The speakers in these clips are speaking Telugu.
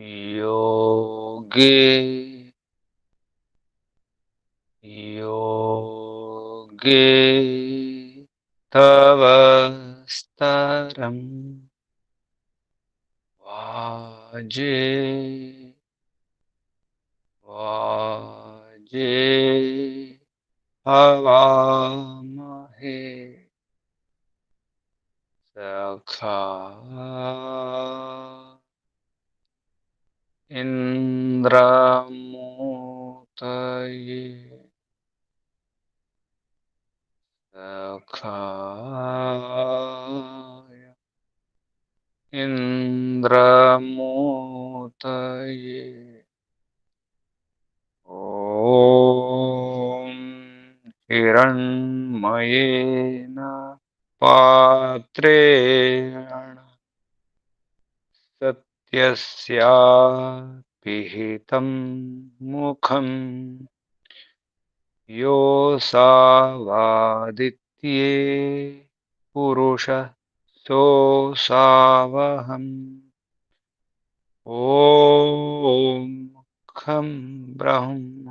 योगे योगे तव स्तरम् वाजे वाजे हवामहे सखा इन्द्रमूतये सखाय इन्द्रमूतये ॐ हिरण्मयेन पात्रेण सत्यस्यापिहितं मुखम् योऽसावादित्ये पुरुषः सोऽसावहम् ॐ खं ब्रह्म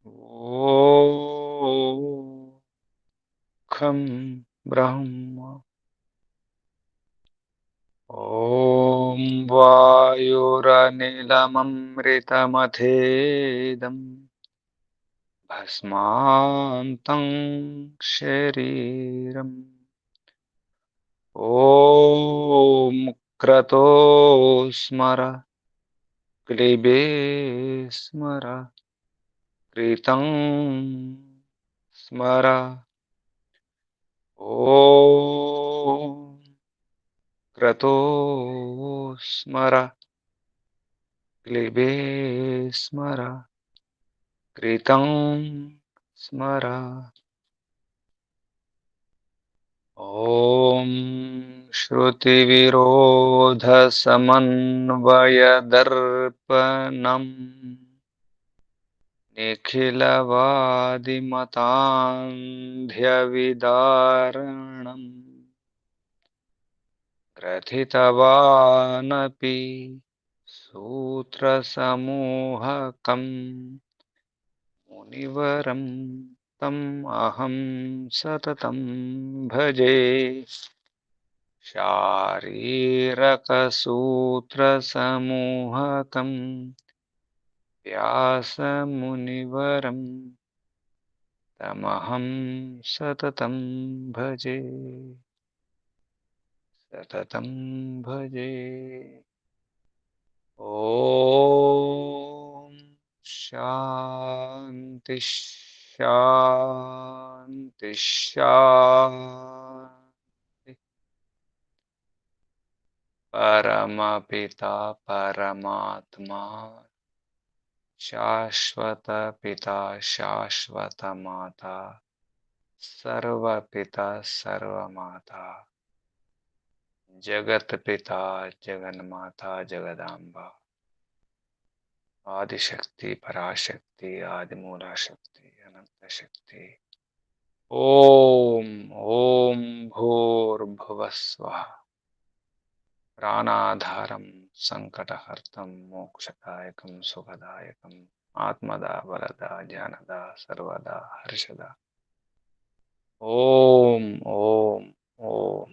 ॐ खं ब्रह्म ॐ वायुरनिलममृतमथेदम् भस्मान्तं शरीरम् ॐ क्रतो स्मर क्लिबे स्मर कृतं स्मर ॐ क्रतो स्मर क्लिबे स्मर कृतं स्मर ॐ श्रुतिविरोधसमन्वयदर्पणम् निखिलवादिमतान्ध्यविदारणम् ग्रथितवानपि सूत्रसमूहकम् मुनिवरं तम् अहं सततं भजे शारीरकसूत्रसमूहकम् व्यासमुनिवरं तमहं सततं भजे सततं भजे। ॐ शान्ति शान्ति शान्ति। परमपिता परमात्मा शाश्वत पिता शाश्वत माता सर्वपिता सर्वमाता जगत पिता जगन्माता जगदाम्बा आदिशक्ति पराशक्ति आदिमूला शक्ति अनंत शक्ति। ओम ओम भूर्भुवस्वः प्राणाधारं संकटहर्तं मोक्षदायकं सुखदायकं आत्मदा वरदा ज्ञानदा सर्वदा हर्षदा। ओम ओम ओम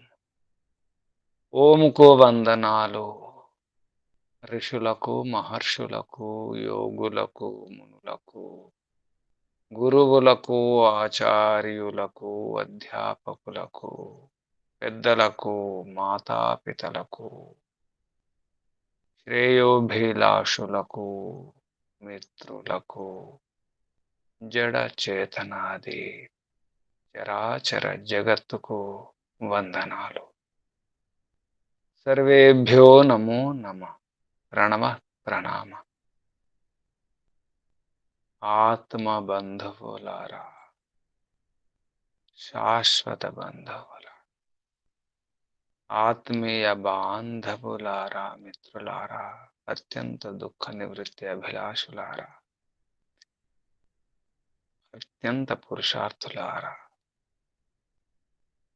ओम को వందనాలు ఋషులకు మహర్షులకు యోగులకు మునులకు గురువులకు ఆచార్యులకు అధ్యాపకులకు పెద్దలకు మాతాపితలకు శ్రేయోభిలాషులకు మిత్రులకు జడ చేతనాది చరాచర జగత్తుకు వందనాలు। सर्वेभ्यो नमो नमः प्रणमः प्रणाम। आत्म बंधुवुलारा शाश्वत बंधुवुलारा आत्मीय बांधवुलारा मित्रुलारा अत्यंत दुख निवृत्ति अभिलाषुलारा अत्यंत पुरुषार्थुलारा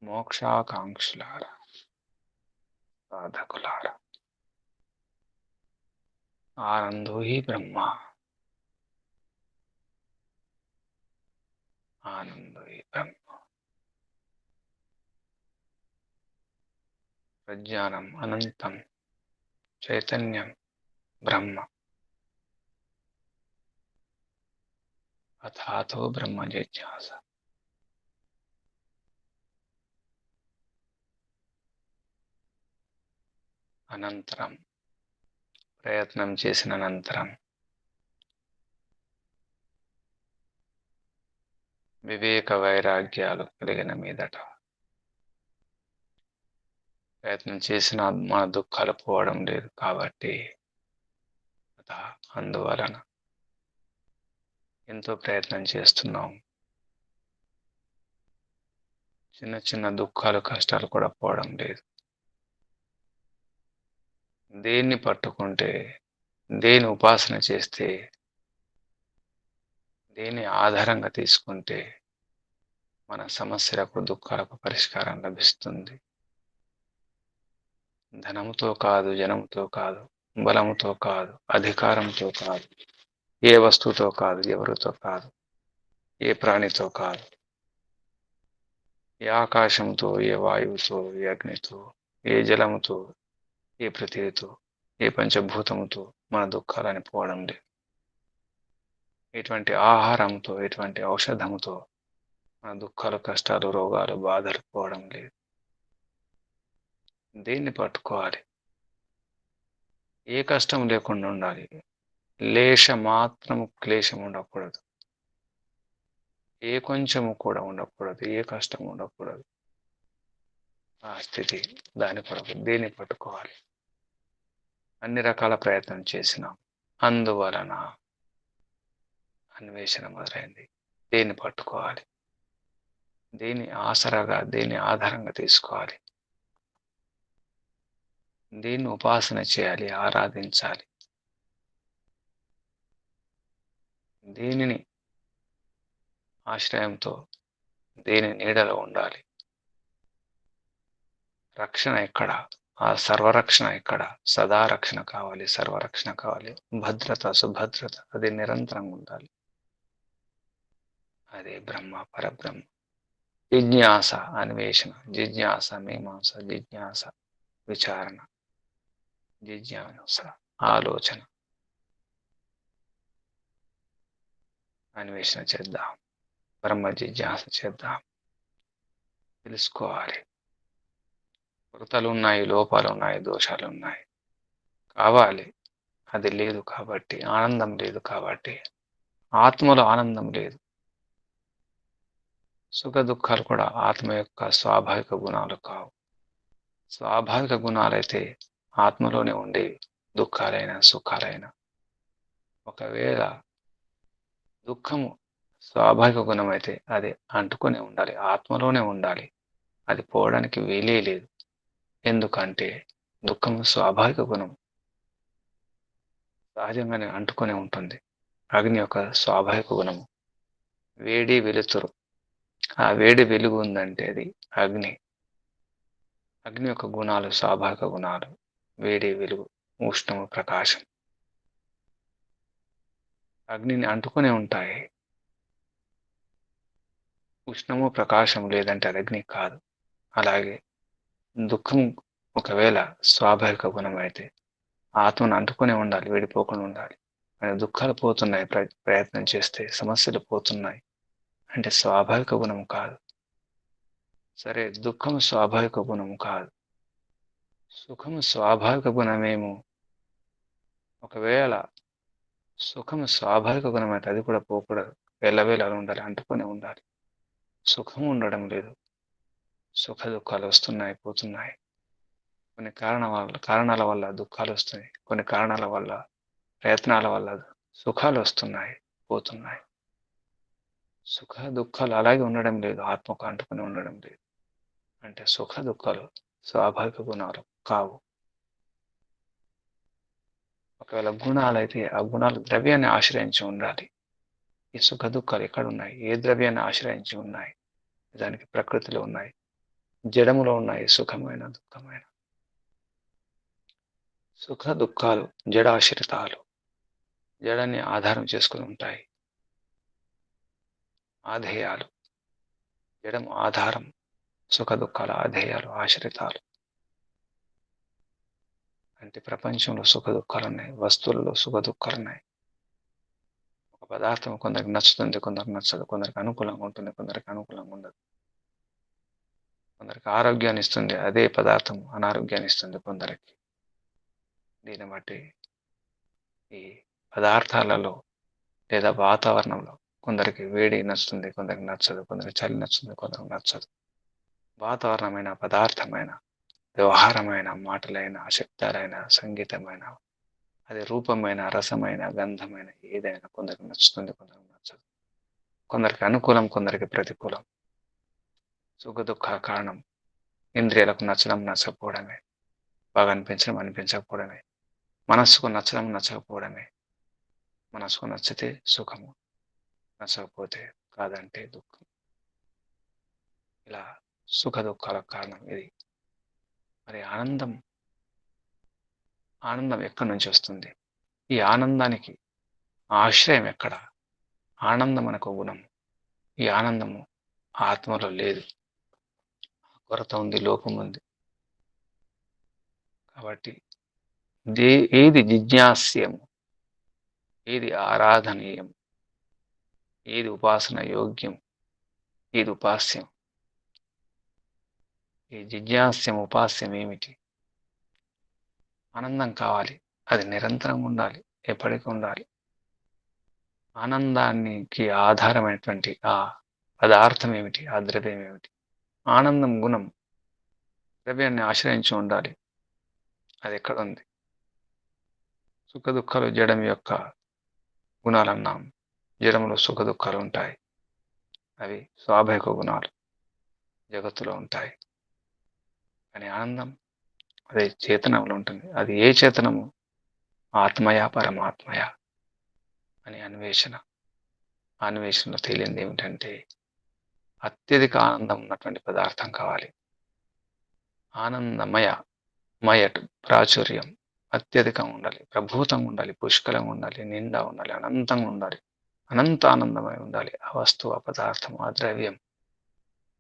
मोक्षाकांक्षुलारा साधकुलारा ఆనందో హి బ్రహ్మ. ఆనందో హి బ్రహ్మ. ప్రజ్ఞానం అనంతం చైతన్యం బ్రహ్మ. అథాతో బ్రహ్మ జిజ్ఞాస. అనంతరం, ప్రయత్నం చేసిన అనంతరం, వివేక వైరాగ్యాలు కలిగిన మీదట, ప్రయత్నం చేసిన మన దుఃఖాలు పోవడం లేదు కాబట్టి, అందువలన ఎంతో ప్రయత్నం చేస్తున్నాం, చిన్న చిన్న దుఃఖాలు కష్టాలు కూడా పోవడం లేదు. దేన్ని పట్టుకుంటే, దేని ఉపాసన చేస్తే, దేని ఆధారంగా తీసుకుంటే మన సమస్యలకు దుఃఖాలకు పరిష్కారం లభిస్తుంది. ధనముతో కాదు, జనముతో కాదు, బలముతో కాదు, అధికారంతో కాదు, ఏ వస్తువుతో కాదు, ఎవరితో కాదు, ఏ ప్రాణితో కాదు, ఏ ఆకాశంతో, ఏ వాయువుతో, ఏ అగ్నితో, ఏ జలముతో, ఏ పృథివీతో, ఏ పంచభూతముతో మన దుఃఖాలని పోవడం లేదు. ఎటువంటి ఆహారంతో, ఎటువంటి ఔషధముతో మన దుఃఖాలు, కష్టాలు, రోగాలు, బాధలు పోవడం లేదు. దేన్ని పట్టుకోవాలి? ఏ కష్టం లేకుండా ఉండాలి. లేశ మాత్రము క్లేశం ఉండకూడదు. ఏ కొంచెము కూడా ఉండకూడదు. ఏ కష్టం ఉండకూడదు. ఆ స్థితి, దాని కొరకు దేన్ని పట్టుకోవాలి? అన్ని రకాల ప్రయత్నం చేసినాం, అందువలన అన్వేషణ మొదలైంది. దేన్ని పట్టుకోవాలి? దేని ఆసరాగా, దేని ఆధారంగా తీసుకోవాలి? దేన్ని ఉపాసన చేయాలి, ఆరాధించాలి? దేనిని ఆశ్రయంతో, దేని నీడలో ఉండాలి? రక్షణ ఎక్కడ? ఆ సర్వరక్షణ ఎక్కడ? సదా రక్షణ కావాలి, సర్వరక్షణ కావాలి. భద్రత, సుభద్రత, అది నిరంతరంగా ఉండాలి. అదే బ్రహ్మ, పరబ్రహ్మ. జిజ్ఞాస, అన్వేషణ, జిజ్ఞాస, మీమాంస, జిజ్ఞాస, విచారణ, జిజ్ఞాస, ఆలోచన, అన్వేషణ చేద్దాం. బ్రహ్మ జిజ్ఞాస చేద్దాం. తెలుసుకోవాలి. కొరతలు ఉన్నాయి, లోపాలు ఉన్నాయి, దోషాలు ఉన్నాయి. కావాలి. అది లేదు కాబట్టి, ఆనందం లేదు కాబట్టి, ఆత్మలో ఆనందం లేదు. సుఖ దుఃఖాలు కూడా ఆత్మ యొక్క స్వాభావిక గుణాలు కావు. స్వాభావిక గుణాలైతే ఆత్మలోనే ఉండే దుఃఖాలైన, సుఖాలైన. ఒకవేళ దుఃఖము స్వాభావిక గుణం అయితే అది అంటుకొని ఉండాలి, ఆత్మలోనే ఉండాలి. అది పోవడానికి వీలే లేదు. ఎందుకంటే దుఃఖము స్వాభావిక గుణం, సహజంగానే అంటుకొని ఉంటుంది. అగ్ని యొక్క స్వాభావిక గుణము వేడి, వెలుతురు. ఆ వేడి, వెలుగు ఉందంటే అది అగ్ని. అగ్ని యొక్క గుణాలు స్వాభావిక గుణాలు వేడి, వెలుగు, ఉష్ణము, ప్రకాశం. అగ్నిని అంటుకునే ఉంటాయి. ఉష్ణము, ప్రకాశం లేదంటే అది అగ్ని కాదు. అలాగే దుఃఖం ఒకవేళ స్వాభావిక గుణం అయితే ఆత్మను అంటుకునే ఉండాలి, విడిపోకుండా ఉండాలి. దుఃఖాలు పోతున్నాయి, ప్రయత్నం చేస్తే సమస్యలు పోతున్నాయి అంటే స్వాభావిక గుణం కాదు. సరే, దుఃఖం స్వాభావిక గుణం కాదు, సుఖము స్వాభావిక గుణమేమో. ఒకవేళ సుఖము స్వాభావిక గుణం అయితే అది కూడా పోకూడదు, వెళ్ళవేళ ఉండాలి, అంటుకొని ఉండాలి. సుఖం ఉండడం లేదు, సుఖ దుఃఖాలు వస్తున్నాయి, పోతున్నాయి. కొన్ని కారణాల వల్ల దుఃఖాలు వస్తున్నాయి, కొన్ని కారణాల వల్ల, ప్రయత్నాల వల్ల సుఖాలు వస్తున్నాయి, పోతున్నాయి. సుఖ దుఃఖాలు అలాగే ఉండడం లేదు, ఆత్మకు అంటుకుని ఉండడం లేదు. అంటే సుఖ దుఃఖాలు స్వాభావిక గుణాలు కావు. ఒకవేళ గుణాలైతే ఆ గుణాలు ద్రవ్యాన్ని ఆశ్రయించి ఉండాలి. ఈ సుఖ దుఃఖాలు ఎక్కడ ఉన్నాయి? ఏ ద్రవ్యాన్ని ఆశ్రయించి ఉన్నాయి? దానికి ప్రకృతిలో ఉన్నాయి, జడములో ఉన్నాయి. సుఖమైన, దుఃఖమైన. సుఖ దుఃఖాలు జడాశ్రితాలు. జడాన్ని ఆధారం చేసుకుని ఉంటాయి. ఆధేయాలు, జడం ఆధారం, సుఖ దుఃఖాల ఆధేయాలు, ఆశ్రితాలు. అంటే ప్రపంచంలో సుఖ దుఃఖాలున్నాయి, వస్తువులలో సుఖ దుఃఖాలున్నాయి. ఒక పదార్థం కొందరికి నచ్చుతుంది, కొందరికి నచ్చదు, కొందరికి అనుకూలంగా ఉంటుంది, కొందరికి అనుకూలంగా ఉండదు. కొందరికి ఆరోగ్యాన్ని ఇస్తుంది అదే పదార్థం, అనారోగ్యాన్ని ఇస్తుంది కొందరికి. దీన్ని బట్టి ఈ పదార్థాలలో లేదా వాతావరణంలో కొందరికి వేడి నచ్చుతుంది, కొందరికి నచ్చదు, కొందరికి చలి నచ్చుతుంది, కొందరికి నచ్చదు. వాతావరణమైన, పదార్థమైన, వ్యవహారమైన, మాటలైన, శబ్దాలైన, సంగీతమైన, అది రూపమైన, రసమైన, గంధమైన, ఏదైనా కొందరికి నచ్చుతుంది, కొందరికి నచ్చదు. కొందరికి అనుకూలం, కొందరికి ప్రతికూలం. సుఖ దుఃఖాల కారణం ఇంద్రియాలకు నచ్చడం, నచ్చకపోవడమే. బాగా అనిపించడం, అనిపించకపోవడమే. మనస్సుకు నచ్చడం, నచ్చకపోవడమే. మనసుకు నచ్చితే సుఖము, నచ్చకపోతే కాదంటే దుఃఖం. ఇలా సుఖ దుఃఖాలకు కారణం ఇది. మరి ఆనందం ఎక్కడి నుంచి వస్తుంది? ఈ ఆనందానికి ఆశ్రయం ఎక్కడ? ఆనందం మనకు గుణం. ఈ ఆనందము ఆత్మలో లేదు, కొరత ఉంది, లోపం ఉంది. కాబట్టి ఏది జిజ్ఞాస్యము, ఏది ఆరాధనీయం, ఏది ఉపాసన యోగ్యం, ఏది ఉపాస్యం? ఈ జిజ్ఞాస్యం, ఉపాస్యం ఏమిటి? ఆనందం కావాలి, అది నిరంతరం ఉండాలి, ఎప్పటికీ ఉండాలి. ఆనందానికి ఆధారమైనటువంటి ఆ పదార్థం ఏమిటి? ఆ ద్రవ్యం ఏమిటి? ఆనందం గుణం ద్రవ్యాన్ని ఆశ్రయించి ఉండాలి. అది ఎక్కడ ఉంది? సుఖ దుఃఖాలు జడం యొక్క గుణాలన్నాం. జడంలో సుఖ దుఃఖాలు ఉంటాయి, అవి స్వాభావిక గుణాలు, జగత్తులో ఉంటాయి. కానీ ఆనందం అదే చేతనంలో ఉంటుంది. అది ఏ చేతనము? ఆత్మయా పరమాత్మయా అని అన్వేషణలో తేలింది ఏమిటంటే అత్యధిక ఆనందం ఉన్నటువంటి పదార్థం కావాలి. ఆనందమయ, ప్రాచుర్యం అత్యధికంగా ఉండాలి, ప్రభూతంగా ఉండాలి, పుష్కలంగా ఉండాలి, నిండా ఉండాలి, అనంతంగా ఉండాలి, అనంత ఆనందమై ఉండాలి. ఆ వస్తువు, ఆ పదార్థం, ఆ ద్రవ్యం.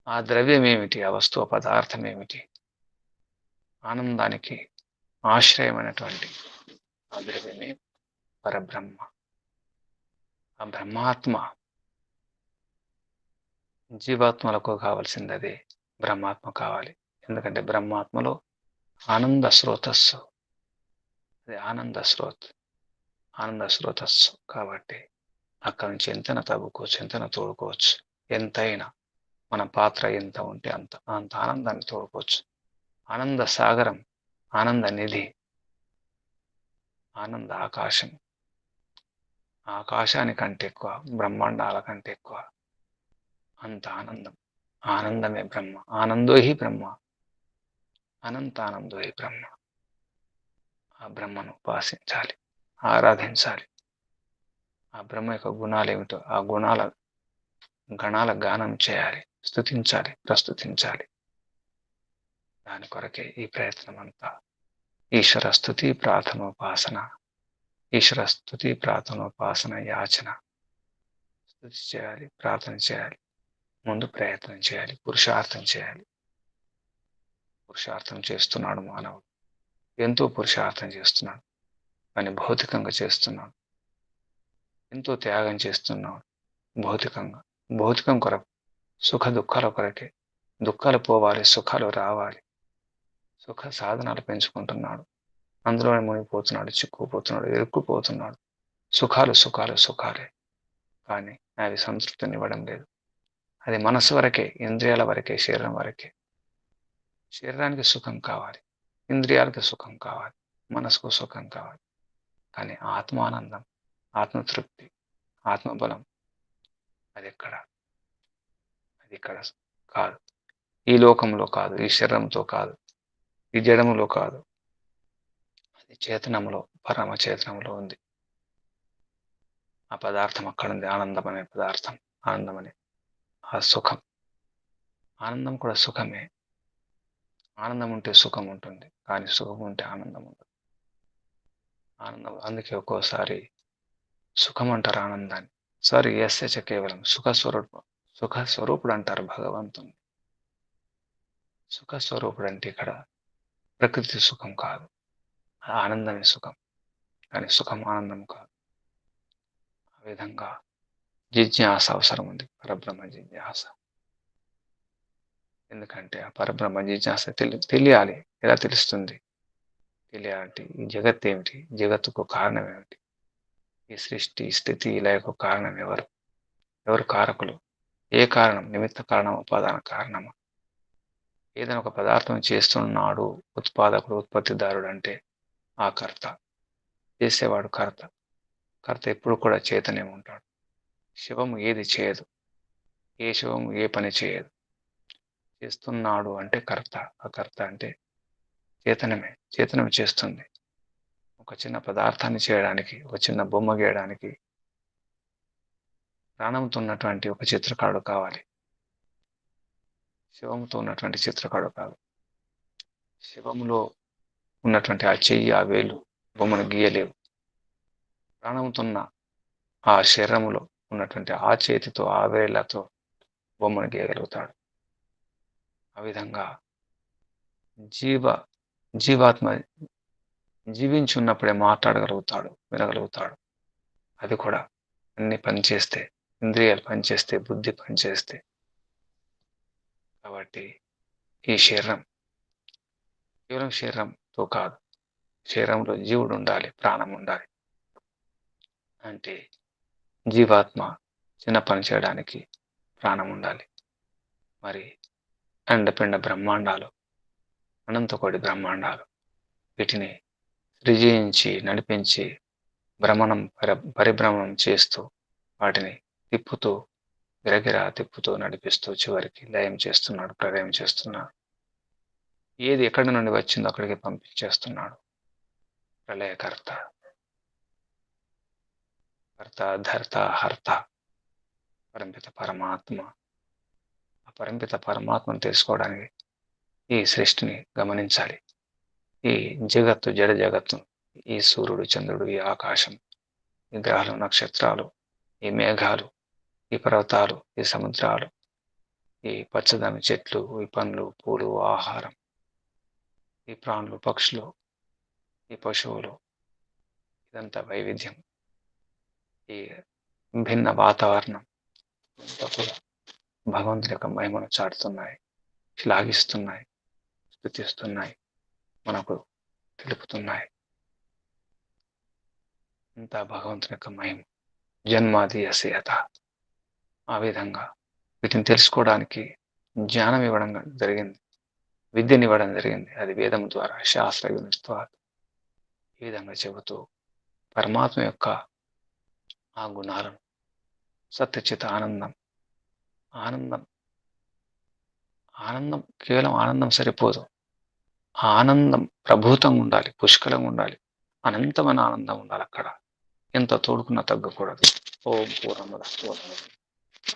ఆ ద్రవ్యం ఏమిటి? ఆ వస్తువు, ఆ పదార్థం ఏమిటి? ఆనందానికి ఆశ్రయమైనటువంటి ఆ ద్రవ్యమే పరబ్రహ్మ. ఆ బ్రహ్మాత్మ జీవాత్మలకు కావాల్సింది అదే. బ్రహ్మాత్మ కావాలి. ఎందుకంటే బ్రహ్మాత్మలో ఆనంద స్రోతస్సు, అది ఆనంద స్రోతస్సు కాబట్టి అక్కడి నుంచి ఎంతైనా తవ్వుకోవచ్చు, ఎంతైనా తోడుకోవచ్చు. ఎంతైనా మన పాత్ర ఎంత ఉంటే అంత ఆనందాన్ని తోడుకోవచ్చు. ఆనంద సాగరం, ఆనంద నిధి, ఆనంద ఆకాశం. ఆకాశానికంటే ఎక్కువ, బ్రహ్మాండాల కంటే ఎక్కువ అంత ఆనందం. ఆనందమే బ్రహ్మ. ఆనందో హి బ్రహ్మ, అనంతానందో హి బ్రహ్మ. ఆ బ్రహ్మను ఉపాసించాలి, ఆరాధించాలి. ఆ బ్రహ్మ యొక్క గుణాలు ఏమిటో ఆ గణాల గానం చేయాలి, స్తుతించాలి, ప్రస్తుతించాలి. దాని కొరకే ఈ ప్రయత్నం అంతా. ఈశ్వర స్తుతి, ప్రార్థనోపాసన, ఈశ్వర స్తుతి, ప్రార్థనోపాసన, యాచన. స్తుతి చేయాలి, ప్రార్థన చేయాలి, ముందు ప్రయత్నం చేయాలి, పురుషార్థం చేయాలి. పురుషార్థం చేస్తున్నాడు మానవుడు, ఎంతో పురుషార్థం చేస్తున్నాడు, కానీ భౌతికంగా చేస్తున్నాడు. ఎంతో త్యాగం చేస్తున్నాడు భౌతికంగా. భౌతికం కొరకు, సుఖ దుఃఖాల కొరకే. దుఃఖాలు పోవాలి, సుఖాలు రావాలి. సుఖ సాధనాలు పెంచుకుంటున్నాడు, అందులోనే మునిగిపోతున్నాడు, చిక్కుపోతున్నాడు, ఇరుక్కుపోతున్నాడు. సుఖాలే, కానీ అవి సంతృప్తినివ్వడం లేదు. అది మనసు వరకే, ఇంద్రియాల వరకే, శరీరం వరకే. శరీరానికి సుఖం కావాలి, ఇంద్రియాలకు సుఖం కావాలి, మనసుకు సుఖం కావాలి. కానీ ఆత్మానందం, ఆత్మతృప్తి, ఆత్మబలం అది ఇక్కడ కాదు. ఈ లోకంలో కాదు, ఈ శరీరంతో కాదు, ఈ జడములో కాదు, అది చేతనంలో, పరమ చేతనంలో ఉంది. ఆ పదార్థం అక్కడ ఉంది. ఆనందం అనే పదార్థం, ఆనందం అనే ఆ సుఖం. ఆనందం కూడా సుఖమే. ఆనందం ఉంటే సుఖం ఉంటుంది, కానీ సుఖం ఉంటే ఆనందం ఉండదు. ఆనందం అందుకే ఒక్కోసారి సుఖం అంటారు ఆనందాన్ని. యస్య చ కేవలం సుఖ స్వరూపుడు అంటారు భగవంతుని. సుఖ స్వరూపుడు అంటే ఇక్కడ ప్రకృతి సుఖం కాదు. ఆనందమే సుఖం. కానీ సుఖం ఆనందం కాదు. ఆ విధంగా జిజ్ఞాస అవసరం ఉంది. పరబ్రహ్మ జిజ్ఞాస. ఎందుకంటే ఆ పరబ్రహ్మ జిజ్ఞాస తెలియాలి. ఎలా తెలుస్తుంది? తెలియాలంటే ఈ జగత్ ఏమిటి? జగత్తుకు కారణం ఏమిటి? ఈ సృష్టి, స్థితి, లయకు కారణం ఎవరు? ఎవరు కారకులు? ఏ కారణం? నిమిత్త కారణం, ఉపాదాన కారణమా? ఏదైనా ఒక పదార్థం చేస్తున్నాడు ఉత్పాదకుడు, ఉత్పత్తిదారుడు అంటే ఆ కర్త. చేసేవాడు కర్త. కర్త ఎప్పుడు కూడా చేతనే ఉంటాడు. శివము ఏది చేయదు. ఏ శివము ఏ పని చేయదు. చేస్తున్నాడు అంటే కర్త. ఆ కర్త అంటే చేతనమే. చేతనం చేస్తుంది. ఒక చిన్న పదార్థాన్ని చేయడానికి, ఒక చిన్న బొమ్మ గీయడానికి ప్రాణంతో ఉన్నటువంటి ఒక చిత్రకారుడు కావాలి. శివముతో ఉన్నటువంటి చిత్రకారుడు కాదు. శివములో ఉన్నటువంటి ఆ చెయ్యి, ఆ వేలు బొమ్మను గీయలేవు. ప్రాణంతో ఉన్న ఆ శరీరములో ఉన్నటువంటి ఆ చేతితో, ఆ వేళ్లతో బొమ్మను గీయగలుగుతాడు. ఆ విధంగా జీవాత్మ జీవించి ఉన్నప్పుడే మాట్లాడగలుగుతాడు, వినగలుగుతాడు. అది కూడా అన్ని పనిచేస్తే, ఇంద్రియాలు పనిచేస్తే, బుద్ధి పనిచేస్తే. కాబట్టి ఈ శరీరం కేవలం శరీరంతో కాదు, శరీరంలో జీవుడు ఉండాలి, ప్రాణం ఉండాలి. అంటే జీవాత్మ చిన్న పని చేయడానికి ప్రాణం ఉండాలి. మరి అండపిండ బ్రహ్మాండాలు, అనంతకోటి బ్రహ్మాండాలు, వీటిని సృజించి, నడిపించి, పరిభ్రమణం చేస్తూ, వాటిని తిప్పుతూ, గిరగిరా తిప్పుతూ, నడిపిస్తూ, చివరికి లయం చేస్తున్నాడు, ప్రళయం చేస్తున్నాడు. ఏది ఎక్కడి నుండి వచ్చిందో అక్కడికి పంపించేస్తున్నాడు. ప్రళయకర్త, కర్త, ధర్త, హర్త, పరంపిత పరమాత్మ. ఆ పరంపిత పరమాత్మను తెలుసుకోవడానికి ఈ సృష్టిని గమనించాలి. ఈ జగత్తు, జడ జగత్తు, ఈ సూర్యుడు, చంద్రుడు, ఈ ఆకాశం, ఈ గ్రహాలు, నక్షత్రాలు, ఈ మేఘాలు, ఈ పర్వతాలు, ఈ సముద్రాలు, ఈ పచ్చదనం చెట్లు, ఈ పండ్లు, పూలు, ఆహారం, ఈ ప్రాణులు, పక్షులు, ఈ పశువులు, ఇదంతా వైవిధ్యం. ఈ భిన్న వాతావరణం అంతా కూడా భగవంతుని యొక్క మహిమను చాటుతున్నాయి, శ్లాఘిస్తున్నాయి, స్తుతిస్తున్నాయి, మనకు తెలుపుతున్నాయి. అంతా భగవంతుని యొక్క మహిమ. జన్మాది అసేయత. ఆ విధంగా వీటిని తెలుసుకోవడానికి జ్ఞానం ఇవ్వడం జరిగింది, విద్యనివ్వడం జరిగింది. అది వేదం ద్వారా, శాస్త్ర ద్వారా ఈ విధంగా చెబుతూ పరమాత్మ యొక్క ఆ గుణాలను, సత్యచిత ఆనందం, ఆనందం ఆనందం కేవలం ఆనందం సరిపోదు. ఆ ఆనందం ప్రభూతంగా ఉండాలి, పుష్కలంగా ఉండాలి, అనంతమైన ఆనందం ఉండాలి. అక్కడ ఎంత తోడుకున్నా తగ్గకూడదు. ఓం పూర్ణముద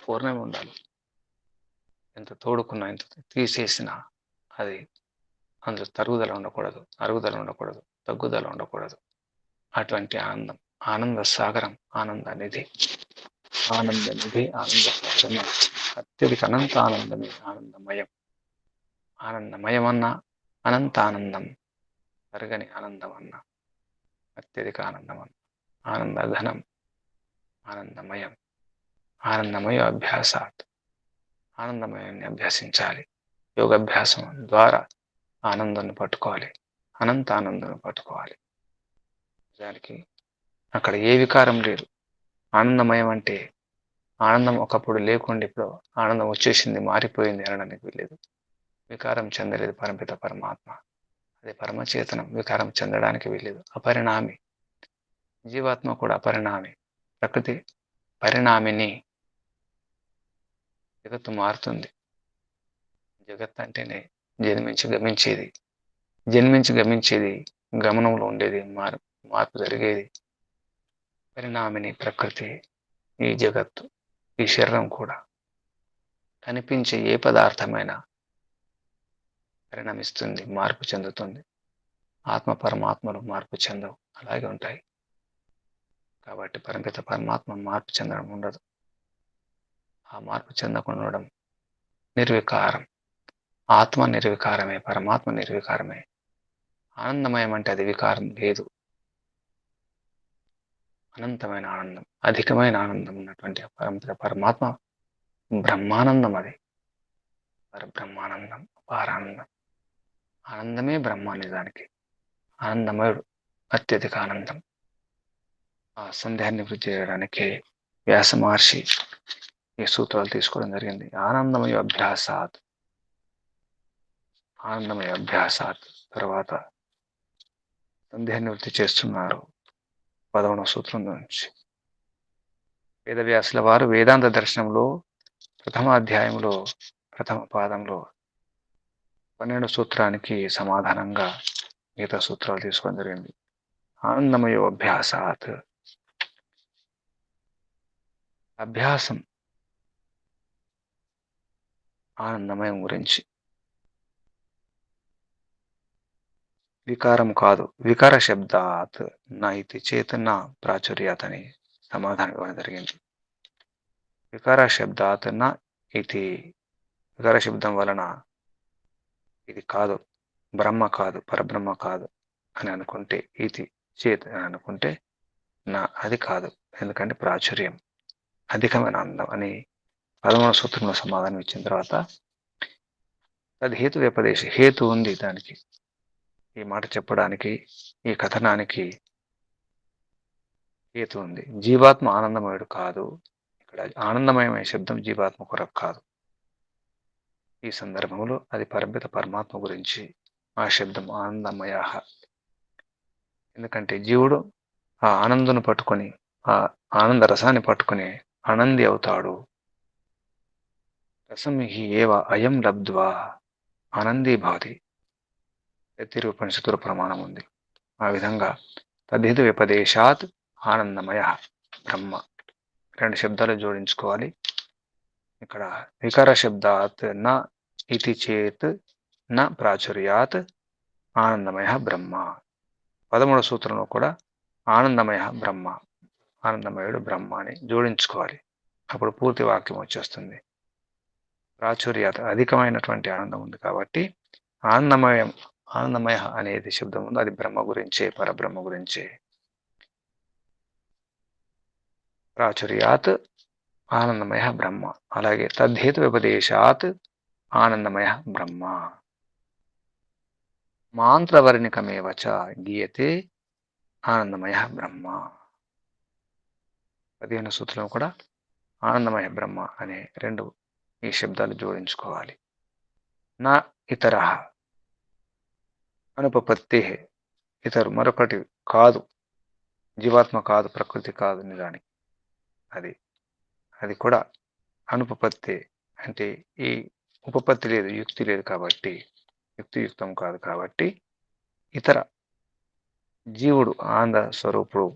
పూర్ణమే ఉండాలి. ఎంత తోడుకున్నా, ఎంత తీసేసినా అది అందులో తరుగుదల ఉండకూడదు, అరుగుదల ఉండకూడదు, తగ్గుదల ఉండకూడదు. అటువంటి ఆనందం, ఆనంద సాగరం, ఆనంద నిధి, ఆనంద నిధి, ఆనంద సాగరం, అత్యధిక అనంత ఆనందమే ఆనందమయం. ఆనందమయం అన్నా, అనంత ఆనందం, తరగని ఆనందం అన్నా, అత్యధిక ఆనందం అన్నా, ఆనంద ఘనం, ఆనందమయం, ఆనందమయ అభ్యాసాత్. ఆనందమయాన్ని అభ్యసించాలి. యోగాభ్యాసం ద్వారా ఆనందాన్ని పట్టుకోవాలి, అనంత ఆనందాన్ని పట్టుకోవాలి. నిజానికి అక్కడ ఏ వికారం లేదు. ఆనందమయం అంటే ఆనందం ఒకప్పుడు లేకుండా ఇప్పుడు ఆనందం వచ్చేసింది, మారిపోయింది అనడానికి వీలేదు. వికారం చెందలేదు పరమిత పరమాత్మ. అది పరమచేతనం, వికారం చెందడానికి వీలేదు. అపరిణామి. జీవాత్మ కూడా అపరిణామి. ప్రకృతి పరిణామిని. జగత్తు మారుతుంది. జగత్ అంటేనే జన్మించి గమించేది. జన్మించి గమించేది, గమనంలో ఉండేది, మార్పు జరిగేది. పరిణామిని ప్రకృతి. ఈ జగత్తు, ఈ శరీరం కూడా కనిపించే ఏ పదార్థమైనా పరిణమిస్తుంది, మార్పు చెందుతుంది. ఆత్మ పరమాత్మలు మార్పు చెందవు, అలాగే ఉంటాయి. కాబట్టి పరమపిత పరమాత్మ మార్పు చెందడం ఉండదు. ఆ మార్పు చెందకుండా ఉండడం నిర్వికారం. ఆత్మ నిర్వికారమే, పరమాత్మ నిర్వికారమే. ఆనందమయం అంటే అది వికారం లేదు. అనంతమైన ఆనందం, అధికమైన ఆనందం ఉన్నటువంటి పరమపిత పరమాత్మ బ్రహ్మానందం. అది పరబ్రహ్మానందం, అపారానందం. ఆనందమే బ్రహ్మ. నిజానికి ఆనందమయుడు, అత్యధిక ఆనందం. ఆ సందేహాన్ని నివృత్తి చేయడానికి వ్యాస మహర్షి ఈ సూత్రాలు తీసుకోవడం జరిగింది. ఆనందమయ అభ్యాసాత్, ఆనందమయ అభ్యాసాత్. తర్వాత సందేహ నివృత్తి చేస్తున్నారు 11వ సూత్రం నుంచి. వేదవ్యాసుల వారు వేదాంత దర్శనంలో ప్రథమ అధ్యాయంలో ప్రథమ పాదంలో 12 సూత్రానికి సమాధానంగా మిగతా సూత్రాలు తీసుకోవడం జరిగింది. ఆనందమయో అభ్యాసాత్, అభ్యాసం ఆనందమయం గురించి. వికారం కాదు. వికార శబ్దాత్ నా ఇది చేతన ప్రాచుర్యాత్ అని సమాధానం ఇవ్వడం జరిగింది. వికార శబ్దాత్ నా ఇది, వికార శబ్దం వలన ఇది కాదు, బ్రహ్మ కాదు, పరబ్రహ్మ కాదు అని అనుకుంటే, ఇది చేత్ అని అనుకుంటే నా అది కాదు. ఎందుకంటే ప్రాచుర్యం, అధికమైన ఆనందం అని 13వ సూత్రంలో సమాధానం ఇచ్చిన తర్వాత అది హేతు వ్యపదేశ, హేతు ఉంది దానికి. ఈ మాట చెప్పడానికి, ఈ కథనానికి హేతు ఉంది. జీవాత్మ ఆనందమయుడు కాదు. ఇక్కడ ఆనందమయమైన శబ్దం జీవాత్మ కొరకు కాదు. ఈ సందర్భంలో అది పరమిత పరమాత్మ గురించి ఆ శబ్దం ఆనందమయ. ఎందుకంటే జీవుడు ఆ ఆనందును పట్టుకొని, ఆ ఆనంద రసాన్ని పట్టుకొని ఆనంది అవుతాడు. రసం హి ఏవ అయం లబ్ధ్వా ఆనందీ భవతి. ఉపనిషత్తుల ప్రమాణం ఉంది. ఆ విధంగా తద్ధిత వ్యపదేశాత్ ఆనందమయ బ్రహ్మ. 2 శబ్దాలు జోడించుకోవాలి. ఇక్కడ వికార శబ్దాత్ న ఇతి చేత్ న ప్రాచుర్యాత్ ఆనందమయ బ్రహ్మ. 13వ సూత్రంలో కూడా ఆనందమయ బ్రహ్మ, ఆనందమయుడు బ్రహ్మ అని జోడించుకోవాలి. అప్పుడు పూర్తి వాక్యం వచ్చేస్తుంది. ప్రాచుర్యాత్ అధికమైనటువంటి ఆనందం ఉంది కాబట్టి ఆనందమయం, ఆనందమయ అనేది శబ్దం ఉంది. అది బ్రహ్మ గురించే, పరబ్రహ్మ గురించే. ప్రాచుర్యాత్ ఆనందమయ బ్రహ్మ. అలాగే తద్హేతు వ్యపదేశాత్ ఆనందమయ బ్రహ్మ. మాంత్రవర్ణికమేవ చ గీయతే ఆనందమయ బ్రహ్మ. 15వ సూత్రం కూడా ఆనందమయ బ్రహ్మ అనే 2 ఈ శబ్దాలు జోడించుకోవాలి. నా ఇతర అనుపపత్తి, ఇతరు మరొకటి కాదు, జీవాత్మ కాదు, ప్రకృతి కాదు. నిజానికి అది అది కూడా అనుపపత్తి అంటే ఈ ఉపపత్తి లేదు, యుక్తి లేదు కాబట్టి, యుక్తియుక్తం కాదు కాబట్టి ఇతర జీవుడు ఆనంద స్వరూపుడు,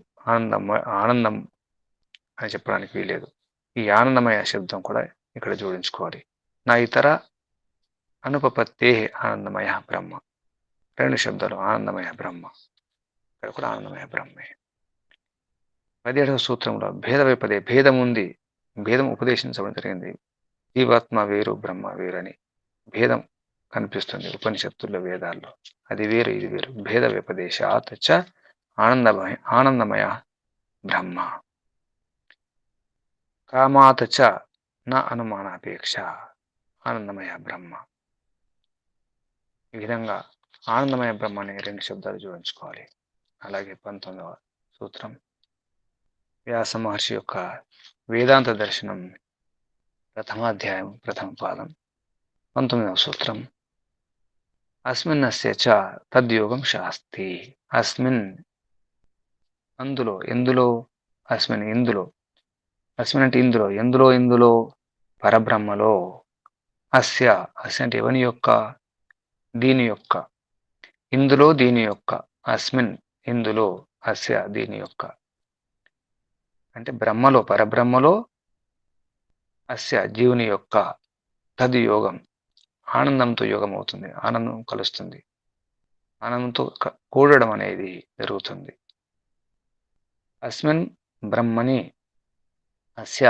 ఆనందం అని చెప్పడానికి వీలేదు. ఈ ఆనందమయ శబ్దం కూడా ఇక్కడ జోడించుకోవాలి. నా ఇతర అనుపపత్తే ఆనందమయ బ్రహ్మ. 2 శబ్దాలు ఆనందమయ బ్రహ్మ. ఇక్కడ కూడా ఆనందమయ బ్రహ్మే. 17వ సూత్రంలో భేద విపదే, భేదం ఉంది, భేదం ఉపదేశించడం జరిగింది. జీవాత్మ వేరు, బ్రహ్మ వేరు అని భేదం కనిపిస్తుంది ఉపనిషత్తుల్లో, వేదాల్లో. అది వేరు, ఇది వేరు. భేద వ్యపదేశాత్ చ ఆనందమయ బ్రహ్మ. కామాత్ చ న అనుమానాపేక్ష ఆనందమయ బ్రహ్మ. ఈ విధంగా ఆనందమయ బ్రహ్మ అనే 2 శబ్దాలు జోడించుకోవాలి. అలాగే 19వ సూత్రం వ్యాస మహర్షి యొక్క వేదాంత దర్శనం ప్రథమాధ్యాయం ప్రథమ పాదం 19వ సూత్రం అస్మిన్నస్య చ తద్యోగం శాస్తి. అస్మిన్ అందులో, ఎందులో, అస్మిన్ ఇందులో, అస్మిన్ అంటే ఇందులో, ఎందులో పరబ్రహ్మలో, అస్య అస్య అంటే ఎవని యొక్క, దీని యొక్క, ఇందులో దీని యొక్క, అస్మిన్ ఇందులో, అస్య దీని యొక్క అంటే బ్రహ్మలో, పరబ్రహ్మలో, అస్య జీవుని యొక్క తద్ యోగం ఆనందంతో యోగం అవుతుంది, ఆనందం కలుస్తుంది, ఆనందంతో కూడడం అనేది జరుగుతుంది. అస్మిన్ బ్రహ్మని అస్య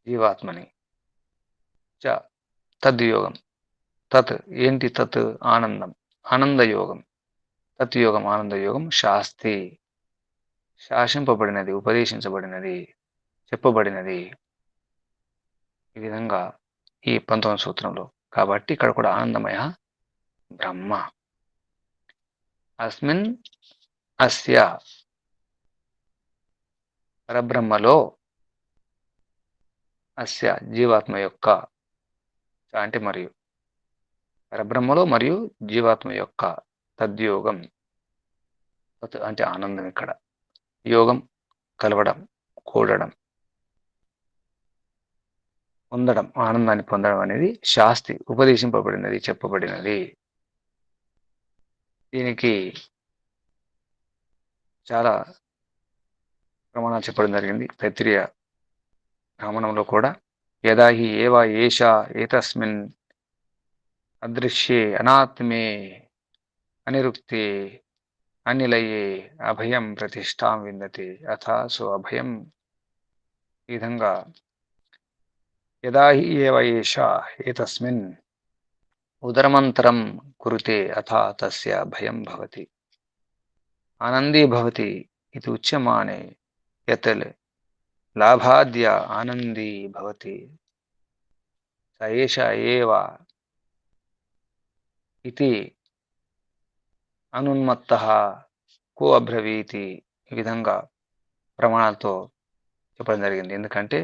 జీవాత్మని చ తద్యోగం. తత్ ఏంటి తత్? ఆనందం, ఆనందయోగం. తత్ యోగం, ఆనందయోగం శాస్తి శాసింపబడినది, ఉపదేశించబడినది, చెప్పబడినది. ఈ విధంగా ఈ 19వ సూత్రంలో. కాబట్టి ఇక్కడ కూడా ఆనందమయ బ్రహ్మ. అస్మిన్ అస్య పరబ్రహ్మలో, అస్య జీవాత్మ యొక్క, అంటే మరియు పరబ్రహ్మలో మరియు జీవాత్మ యొక్క తద్యోగం. అంటే ఆనందం. ఇక్కడ యోగం కలవడం, కూడడం, పొందడం, ఆనందాన్ని పొందడం అనేది శాస్తి ఉపదేశింపబడినది, చెప్పబడినది. దీనికి చాలా ప్రమాణాలు చెప్పడం జరిగింది. తైత్తిరీయ బ్రాహ్మణంలో కూడా యదా హి ఏవ ఏష ఏతస్మిన్ అదృశ్యే అనాత్మే అనిరుక్తే అనిలయే అభయం ప్రతిష్టాం విందతి అథ సో అభయం. ఈ విధంగా యదా హి ఏవ ఏష ఏతస్మిన్ ఉదరమంతరం కురుతే అథ తస్య భయం భవతి ఆనందీ భవతి ఇది ఉచ్యమానే యత్ లాభాద్య ఆనందీ భవతి స ఏష ఏవ ఇతి అనున్మత్తః కో అబ్రవీతి. ఈ విధంగా ప్రమాణాలతో చెప్పడం జరిగింది. ఎందుకంటే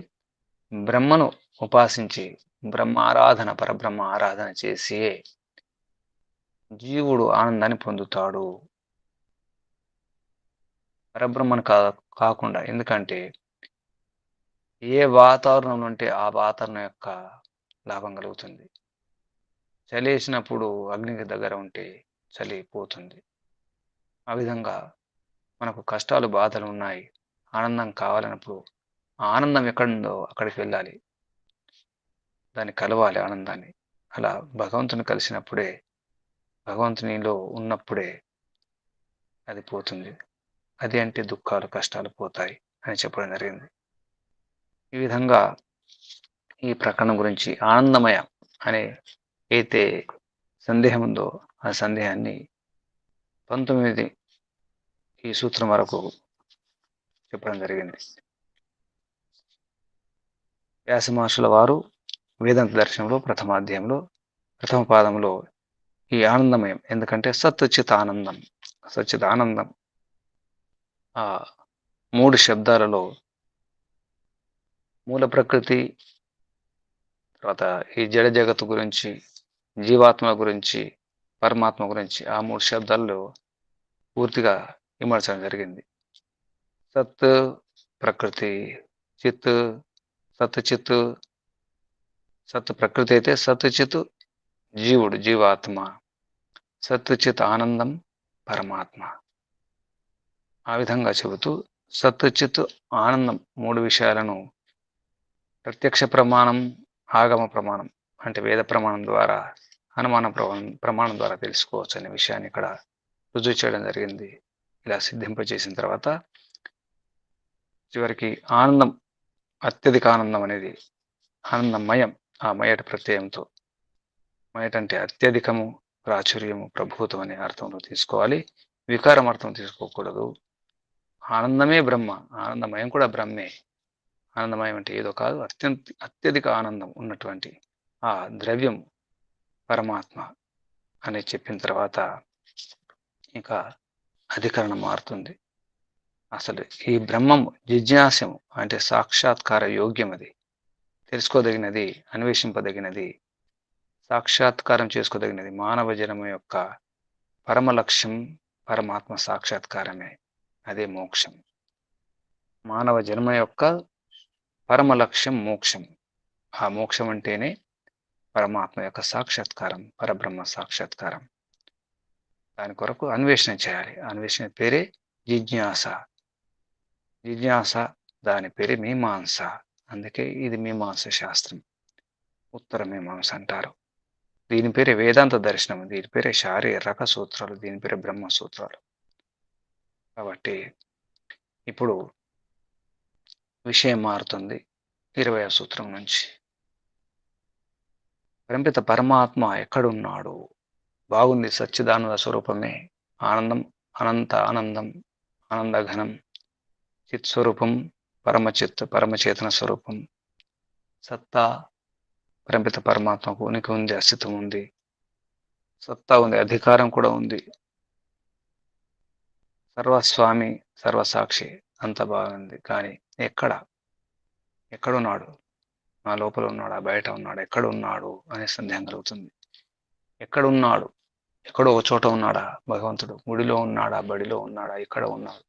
బ్రహ్మను ఉపాసించి బ్రహ్మ ఆరాధన, పరబ్రహ్మ ఆరాధన చేసి జీవుడు ఆనందాన్ని పొందుతాడు. పరబ్రహ్మను కాకుండా. ఎందుకంటే ఏ వాతావరణం ఉంటే ఆ వాతావరణం యొక్క లాభం కలుగుతుంది. చలేసినప్పుడు అగ్నికి దగ్గర ఉంటే చలి పోతుంది. ఆ విధంగా మనకు కష్టాలు, బాధలు ఉన్నాయి, ఆనందం కావాలన్నప్పుడు ఆ ఆనందం ఎక్కడుందో అక్కడికి వెళ్ళాలి, దాన్ని కలవాలి ఆనందాన్ని. అలా భగవంతుని కలిసినప్పుడే, భగవంతునిలో ఉన్నప్పుడే అది పోతుంది. అది అంటే దుఃఖాలు, కష్టాలు పోతాయి అని చెప్పడం జరిగింది. ఈ విధంగా ఈ ప్రకరణం గురించి ఆనందమయ అనే అయితే సందేహం ఉందో ఆ సందేహాన్ని 19 ఈ సూత్రం వరకు చెప్పడం జరిగింది. వ్యాస మహర్షుల వారు వేదాంత దర్శనంలో ప్రథమాధ్యాయంలో ప్రథమ పాదంలో ఈ ఆనందమయం, ఎందుకంటే సత్ చిత్ ఆనందం, సచ్చిత్ ఆనందం ఆ 3 శబ్దాలలో మూల ప్రకృతి, తర్వాత ఈ జడ జగత్తు గురించి, జీవాత్మ గురించి, పరమాత్మ గురించి ఆ 3 శబ్దాల్లో పూర్తిగా విమర్శనం జరిగింది. సత్ ప్రకృతి, చిత్ సత్ చిత్. సత్ ప్రకృతి అయితే సత్ చిత్ జీవుడు, జీవాత్మ. సత్ చిత్ ఆనందం పరమాత్మ. ఆ విధంగా చెబుతూ సత్ చిత్ ఆనందం 3 విషయాలను ప్రత్యక్ష ప్రమాణం, ఆగమ ప్రమాణం అంటే వేద ప్రమాణం ద్వారా, అనుమాన ప్రమాణం ద్వారా తెలుసుకోవచ్చు అనే విషయాన్ని ఇక్కడ రుజువు చేయడం జరిగింది. ఇలా సిద్ధింపజేసిన తర్వాత చివరికి ఆనందం, అత్యధిక ఆనందం అనేది ఆనందమయం. ఆ మయట ప్రత్యయంతో, మయట అంటే అత్యధికము, ప్రాచుర్యము, ప్రభూతం అనే అర్థంలో తీసుకోవాలి. వికారం అర్థం తీసుకోకూడదు. ఆనందమే బ్రహ్మ, ఆనందమయం కూడా బ్రహ్మే. ఆనందమయం అంటే ఏదో కాదు, అత్యధిక ఆనందం ఉన్నటువంటి ఆ ద్రవ్యం పరమాత్మ అని చెప్పిన తర్వాత ఇంకా అధికరణం మారుతుంది. అసలు ఈ బ్రహ్మం జిజ్ఞాసం అంటే సాక్షాత్కార యోగ్యం, అది తెలుసుకోదగినది, అన్వేషింపదగినది, సాక్షాత్కారం చేసుకోదగినది. మానవ జన్మ యొక్క పరమ లక్ష్యం పరమాత్మ సాక్షాత్కారమే, అదే మోక్షం. మానవ జన్మ యొక్క పరమ లక్ష్యం మోక్షం. ఆ మోక్షం అంటేనే పరమాత్మ యొక్క సాక్షాత్కారం, పరబ్రహ్మ సాక్షాత్కారం. దాని కొరకు అన్వేషణ చేయాలి. అన్వేషణ పేరే జిజ్ఞాస. జిజ్ఞాస దాని పేరే మీమాంస. అందుకే ఇది మీమాంస శాస్త్రం, ఉత్తర మీమాంస అంటారు. దీని పేరే వేదాంత దర్శనం, దీని పేరే శారీరక సూత్రాలు, దీని పేరే బ్రహ్మ సూత్రాలు. కాబట్టి ఇప్పుడు విషయం మారుతుంది 20వ సూత్రం నుంచి. పరంపిత పరమాత్మ ఎక్కడున్నాడు? బాగుంది. సచ్చిదానంద స్వరూపమే ఆనందం, అనంత ఆనందం, ఆనందఘనం, చిత్స్వరూపం, పరమచేతన స్వరూపం, సత్తా. పరంపిత పరమాత్మకు ఉనికి ఉంది, అస్తిత్వం ఉంది, సత్తా ఉంది, అధికారం కూడా ఉంది, సర్వస్వామి, సర్వసాక్షి, అంత బాగుంది. కానీ ఎక్కడున్నాడు? నా లోపల ఉన్నాడా, బయట ఉన్నాడా, ఎక్కడ ఉన్నాడు అనే సందేహం కలుగుతుంది. ఎక్కడున్నాడు? ఎక్కడో ఒక చోట ఉన్నాడా భగవంతుడు? గుడిలో ఉన్నాడా, బడిలో ఉన్నాడా, ఇక్కడ ఉన్నాడు?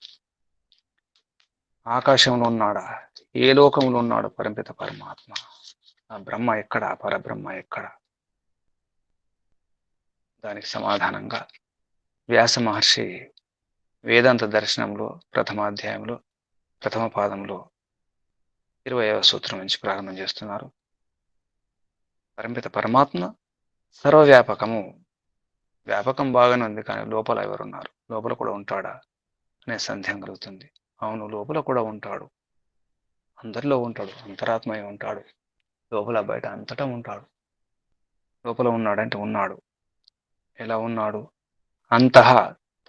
ఆకాశంలో ఉన్నాడా? ఏ లోకంలో ఉన్నాడు పరంపిత పరమాత్మ? ఆ బ్రహ్మ ఎక్కడ? పరబ్రహ్మ ఎక్కడ? దానికి సమాధానంగా వ్యాస మహర్షి వేదాంత దర్శనంలో ప్రథమాధ్యాయంలో ప్రథమ పాదంలో 20వ సూత్రం నుంచి ప్రారంభం చేస్తున్నారు. పరంపిత పరమాత్మ సర్వవ్యాపకము. వ్యాపకం బాగానే ఉంది, కానీ లోపల ఎవరున్నారు? లోపల కూడా ఉంటాడా అనే సందేహం కలుగుతుంది. అవును, లోపల కూడా ఉంటాడు, అందరిలో ఉంటాడు, అంతరాత్మయ్య ఉంటాడు, లోపల బయట అంతటా ఉంటాడు. లోపల ఉన్నాడంటే ఉన్నాడు. ఎలా ఉన్నాడు? అంతః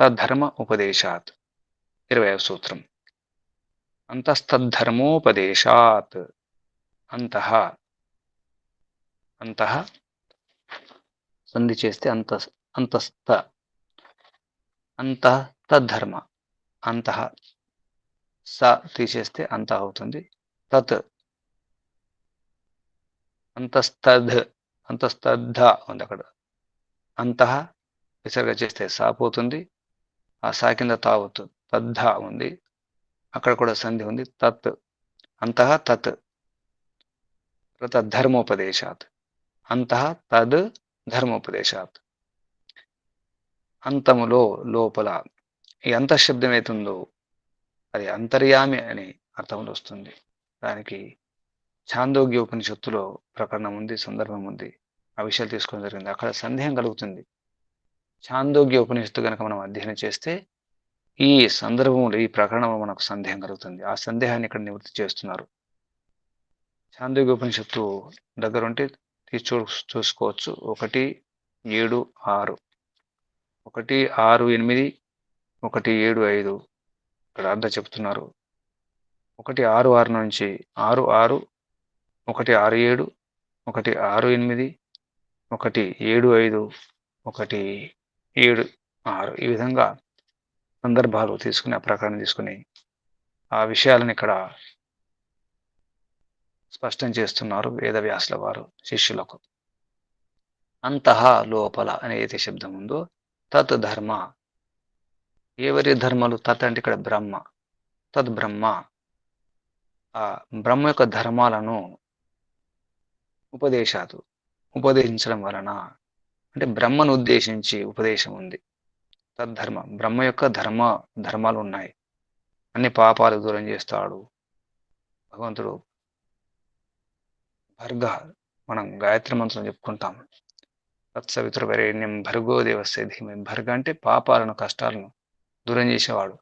తద్ధర్మ ఉపదేశాత్. 20వ సూత్రం. అంతస్తద్ధర్మోపదేశాత్. అంతః, అంతః సంధి చేస్తే అంతస్థ, అంతః తద్ధర్మ, అంతః స తీసేస్తే అంత అవుతుంది. తత్ అంతస్తద్, అంతస్తద్ధ ఉంది అక్కడ. అంతః విసర్గ చేస్తే సా పోతుంది, ఆ సా కింద తా అవుతుంది. తద్ధ ఉంది, అక్కడ కూడా సంధి ఉంది. తత్, అంతః తత్, తద్ధర్మోపదేశాత్. అంతః తద్ ధర్మోపదేశాత్. అంతములో, లోపల. ఈ అంతఃశబ్దం ఏతుందో అది అంతర్యామి అని అర్థంలో వస్తుంది. దానికి ఛాందోగ్య ఉపనిషత్తులో ప్రకరణం ఉంది, సందర్భం ఉంది. ఆ విషయాలు తీసుకోవడం జరిగింది. అక్కడ సందేహం కలుగుతుంది. ఛాందోగ్య ఉపనిషత్తు కనుక మనం అధ్యయనం చేస్తే ఈ సందర్భంలో, ఈ ప్రకరణంలో మనకు సందేహం కలుగుతుంది. ఆ సందేహాన్ని ఇక్కడ నివృత్తి చేస్తున్నారు. ఛాందోగ్య ఉపనిషత్తు దగ్గర ఉంటే చూసుకోవచ్చు. 1:7:6, 1:6:8, 1:7:5 ఇక్కడ అర్థం చెప్తున్నారు. 1:6:6 నుంచి 6:6, 1:6:7, 1:6:8, 1:7:5, 1:7:6 ఈ విధంగా సందర్భాలు తీసుకుని, ఆ ప్రకారం తీసుకుని ఆ విషయాలను ఇక్కడ స్పష్టం చేస్తున్నారు వేదవ్యాసుల వారు శిష్యులకు. అంతః లోపల అనేది శబ్దం ఉందో తత్ ధర్మ. ఎవరి ధర్మాలు? తత్ అంటే ఇక్కడ బ్రహ్మ. తద్ బ్రహ్మ, ఆ బ్రహ్మ యొక్క ధర్మాలను ఉపదేశాలు, ఉపదేశించడం వలన, అంటే బ్రహ్మను ఉద్దేశించి ఉపదేశం ఉంది. తద్ధర్మ, బ్రహ్మ యొక్క ధర్మాలు ఉన్నాయి. అన్ని పాపాలు దూరం చేస్తాడు భగవంతుడు. భర్గ, మనం గాయత్రి మంత్రం చెప్పుకుంటాం. తత్సవితుర్వరేణ్యం భర్గో దేవస్య ధీమహి. భర్గ అంటే పాపాలను, కష్టాలను దూరం చేసేవాడు.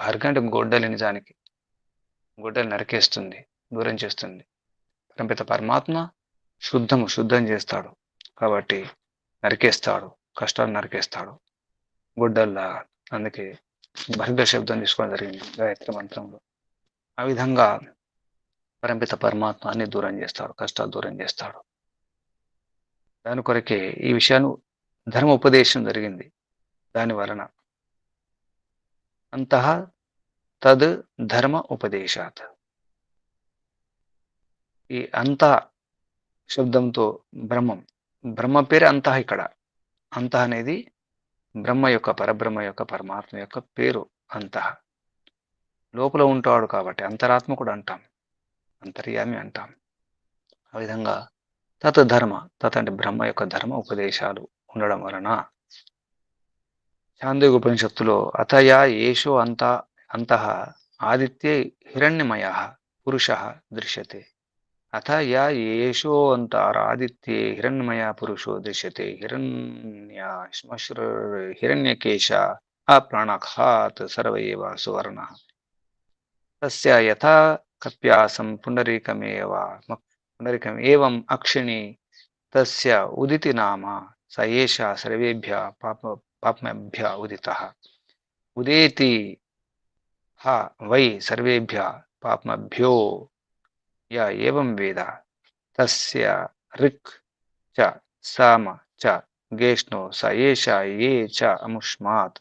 భర్గ అంటే గొడ్డలి, నిజానికి గొడ్డలి నరికేస్తుంది, దూరం చేస్తుంది. పరంపిత పరమాత్మ శుద్ధం చేస్తాడు కాబట్టి నరికేస్తాడు, కష్టాలు నరికేస్తాడు గొడ్డల్లాగా. అందుకే భర్గ శబ్దం తీసుకోవడం జరిగింది గాయత్రి మంత్రంలో. ఆ విధంగా పరంపిత పరమాత్మ అన్ని దూరం చేస్తాడు, కష్టాలు దూరం చేస్తాడు. దాని కొరకే ఈ విషయాన్ని ధర్మ ఉపదేశం జరిగింది. దాని వలన అంతః తద్ ధర్మ ఉపదేశాత్. ఈ అంత శబ్దంతో బ్రహ్మ పేరు అంతః. ఇక్కడ అంతః అనేది బ్రహ్మ యొక్క, పరబ్రహ్మ యొక్క, పరమాత్మ యొక్క పేరు అంతః. లోపల ఉంటాడు కాబట్టి అంతరాత్మ కూడా అంటాం, అంతర్యామి అంటాం. ఆ విధంగా తత్ ధర్మ, తత్ అంటే బ్రహ్మ యొక్క ధర్మ ఉపదేశాలు ఉండడం వలన ఛాందోగ్య ఉపనిషత్తులో అతయా ఏషో అంతః ఆదిత్యే హిరణ్యమయః పురుషః దృశ్యతే. అథ యా ఏషో అంతరాదిత్యే హిరణ్యమయ పురుషో దృశ్యతే. హిరణ్యకేశ అప్రాణాఘాత్ సర్వ ఏవ సువర్ణః. తస్య యథా కప్యాసం పుండరీకమేవం అక్షిణి తస్య ఉదితి నామ స ఏష సర్వేభ్య పాపమేభ్య ఉదితః ఉదేతి హ వై సర్వేభ్య పాపమభ్యో య ఏవం వేద తస్య రిక్ చ సామ చ గేష్ణో స ఏష ఏ చ అముష్మాత్